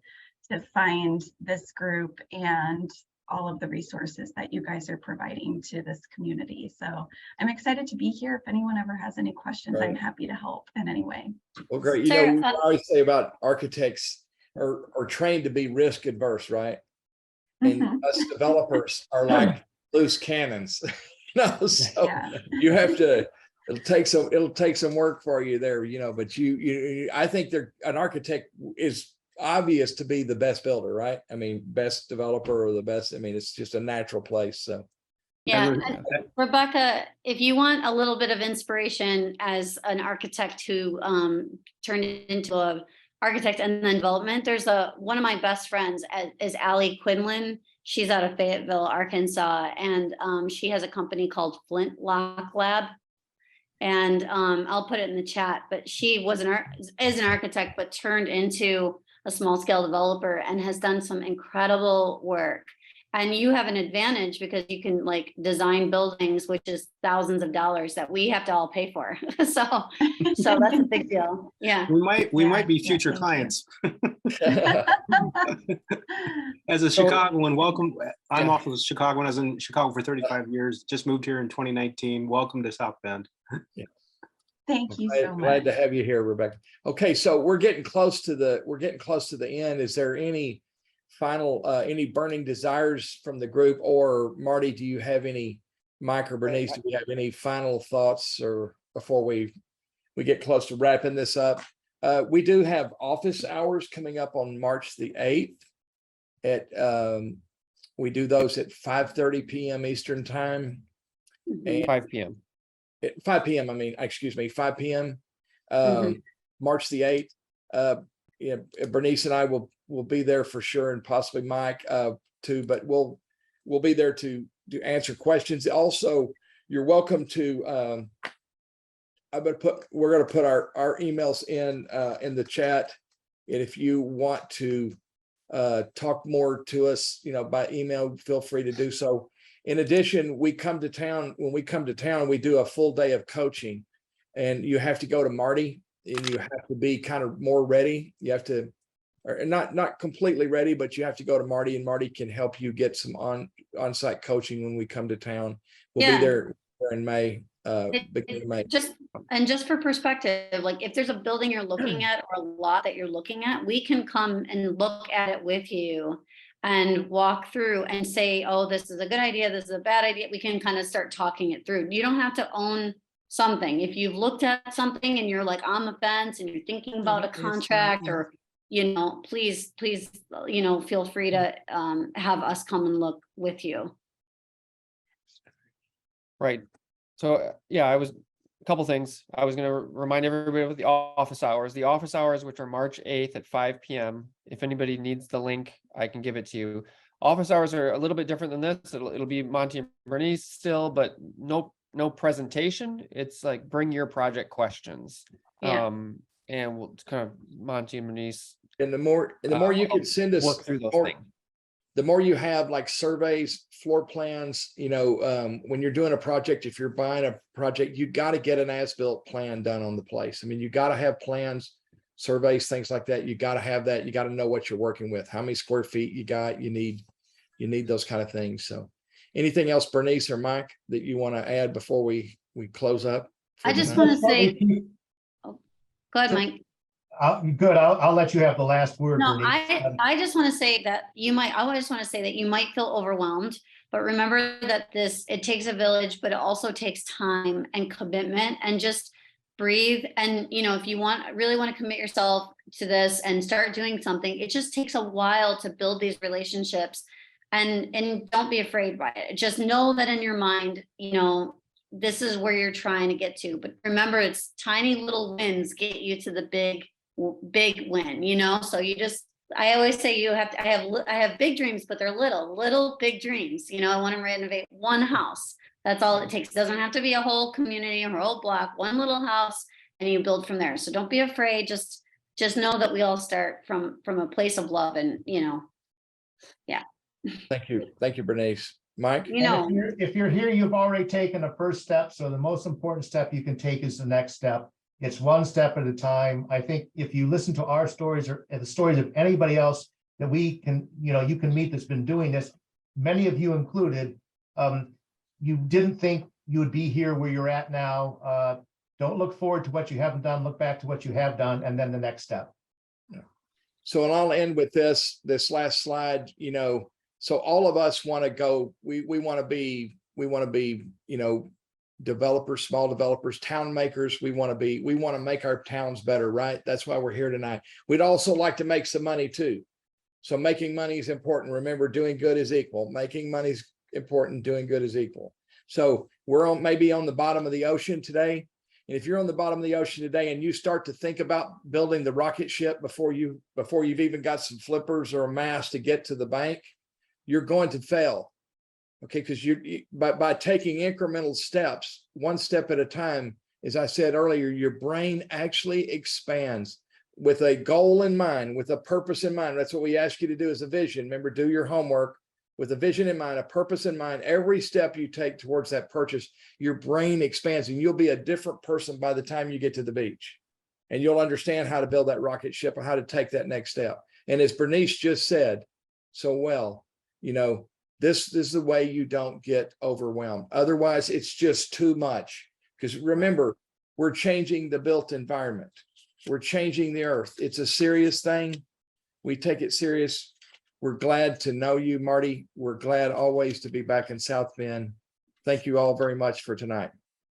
find this group and all of the resources that you guys are providing to this community. So I'm excited to be here. If anyone ever has any questions, I'm happy to help in any way. Well, great. We always say about architects are trained to be risk adverse, right? And us developers are like loose cannons. So you have to, it'll take some work for you there, but I think an architect is obvious to be the best builder, right? I mean, best developer or the best, I mean, it's just a natural place. So yeah, Rebecca, if you want a little bit of inspiration as an architect who turned into a architect and then development, there's one of my best friends is Allie Quinlan. She's out of Fayetteville, Arkansas, and she has a company called Flintlock Lab. And I'll put it in the chat, but she is an architect, but turned into a small scale developer and has done some incredible work. And you have an advantage because you can design buildings, which is thousands of dollars that we have to all pay for. So that's a big deal. Yeah. We might be future clients. As a Chicagoan, welcome. I'm off of Chicago. I was in Chicago for 35 years, just moved here in 2019. Welcome to South Bend. Yeah. Thank you so much. Glad to have you here, Rebecca. Okay, so we're getting close to the end. Is there any final any burning desires from the group, or Marty, do you have any, Mike or Bernice, do we have any final thoughts, or before we get close to wrapping this up? We do have office hours coming up on March the 8th at we do those at 5:30 p.m. Eastern time. And 5 p.m. 5 p.m. I mean, excuse me, 5 p.m. March the 8th. Yeah, Bernice and I will be there for sure, and possibly Mike too, but we'll be there to answer questions. Also, you're welcome to we're gonna put our emails in the chat, and if you want to talk more to us, by email, feel free to do so. In addition, when we come to town, we do a full day of coaching, and you have to go to Marty, and you have to be kind of more ready. You have to, or not completely ready, but you have to go to Marty, and Marty can help you get some on-site coaching when we come to town. We'll be there in May, beginning of May. Just for perspective, if there's a building you're looking at or a lot that you're looking at, we can come and look at it with you and walk through and say, oh, this is a good idea, this is a bad idea. We can kind of start talking it through. You don't have to own something. If you've looked at something and you're on the fence and you're thinking about a contract or please, feel free to have us come and look with you. Right. So, yeah, a couple things. I was gonna remind everybody of the office hours. The office hours, which are March 8th at 5 p.m. If anybody needs the link, I can give it to you. Office hours are a little bit different than this. It'll be Monty and Bernice still, but no presentation. It's like bring your project questions. Yeah. And we'll kind of Monty and Bernice And the more you can send us, work through those more- things. the more you have like surveys, floor plans, when you're doing a project, if you're buying a project, you got to get an as-built plan done on the place. I mean, you got to have plans, surveys, things like that. You got to have that. You got to know what you're working with, how many square feet you got. You need those kind of things. So anything else, Bernice or Mike, that you want to add before we close up? I just tonight? want to say, go ahead, So- Mike. Good. I'll let you have the last word. No, Bernice. I just want to say that I just want to say that you might feel overwhelmed, but remember that it takes a village, but it also takes time and commitment, and just breathe. And, if you really want to commit yourself to this and start doing something, it just takes a while to build these relationships, and don't be afraid by it. Just know that in your mind, this is where you're trying to get to, but remember, it's tiny little wins get you to the big win, so I always say I have big dreams, but they're little big dreams. I want to renovate one house. That's all it takes. It doesn't have to be a whole community or a whole block, one little house, and you build from there. So don't be afraid. Just know that we all start from a place of love, and yeah. Thank you, Bernice. Mike? And if you're here, you've already taken a first step. So the most important step you can take is the next step. It's one step at a time. I think if you listen to our stories or the stories of anybody else that you can meet that's been doing this, many of you included, you didn't think you would be here where you're at now. Don't look forward to what you haven't done, look back to what you have done, and then the next step. So, and I'll end with this last slide, so all of us want to go, we want to be, developers, small developers, town makers. We want to make our towns better, right? That's why we're here tonight. We'd also like to make some money too. So making money is important. Remember, doing good is equal. Making money is important. Doing good is equal. So we're maybe on the bottom of the ocean today. And if you're on the bottom of the ocean today and you start to think about building the rocket ship before you've even got some flippers or a mast to get to the bank, you're going to fail. Okay, because by taking incremental steps, one step at a time, as I said earlier, your brain actually expands with a goal in mind, with a purpose in mind. That's what we ask you to do as a vision. Remember, do your homework with a vision in mind, a purpose in mind. Every step you take towards that purchase, your brain expands, and you'll be a different person by the time you get to the beach. And you'll understand how to build that rocket ship or how to take that next step. And as Bernice just said so well, this is the way you don't get overwhelmed. Otherwise, it's just too much. Because remember, we're changing the built environment. We're changing the earth. It's a serious thing. We take it serious. We're glad to know you, Marty. We're glad always to be back in South Bend. Thank you all very much for tonight.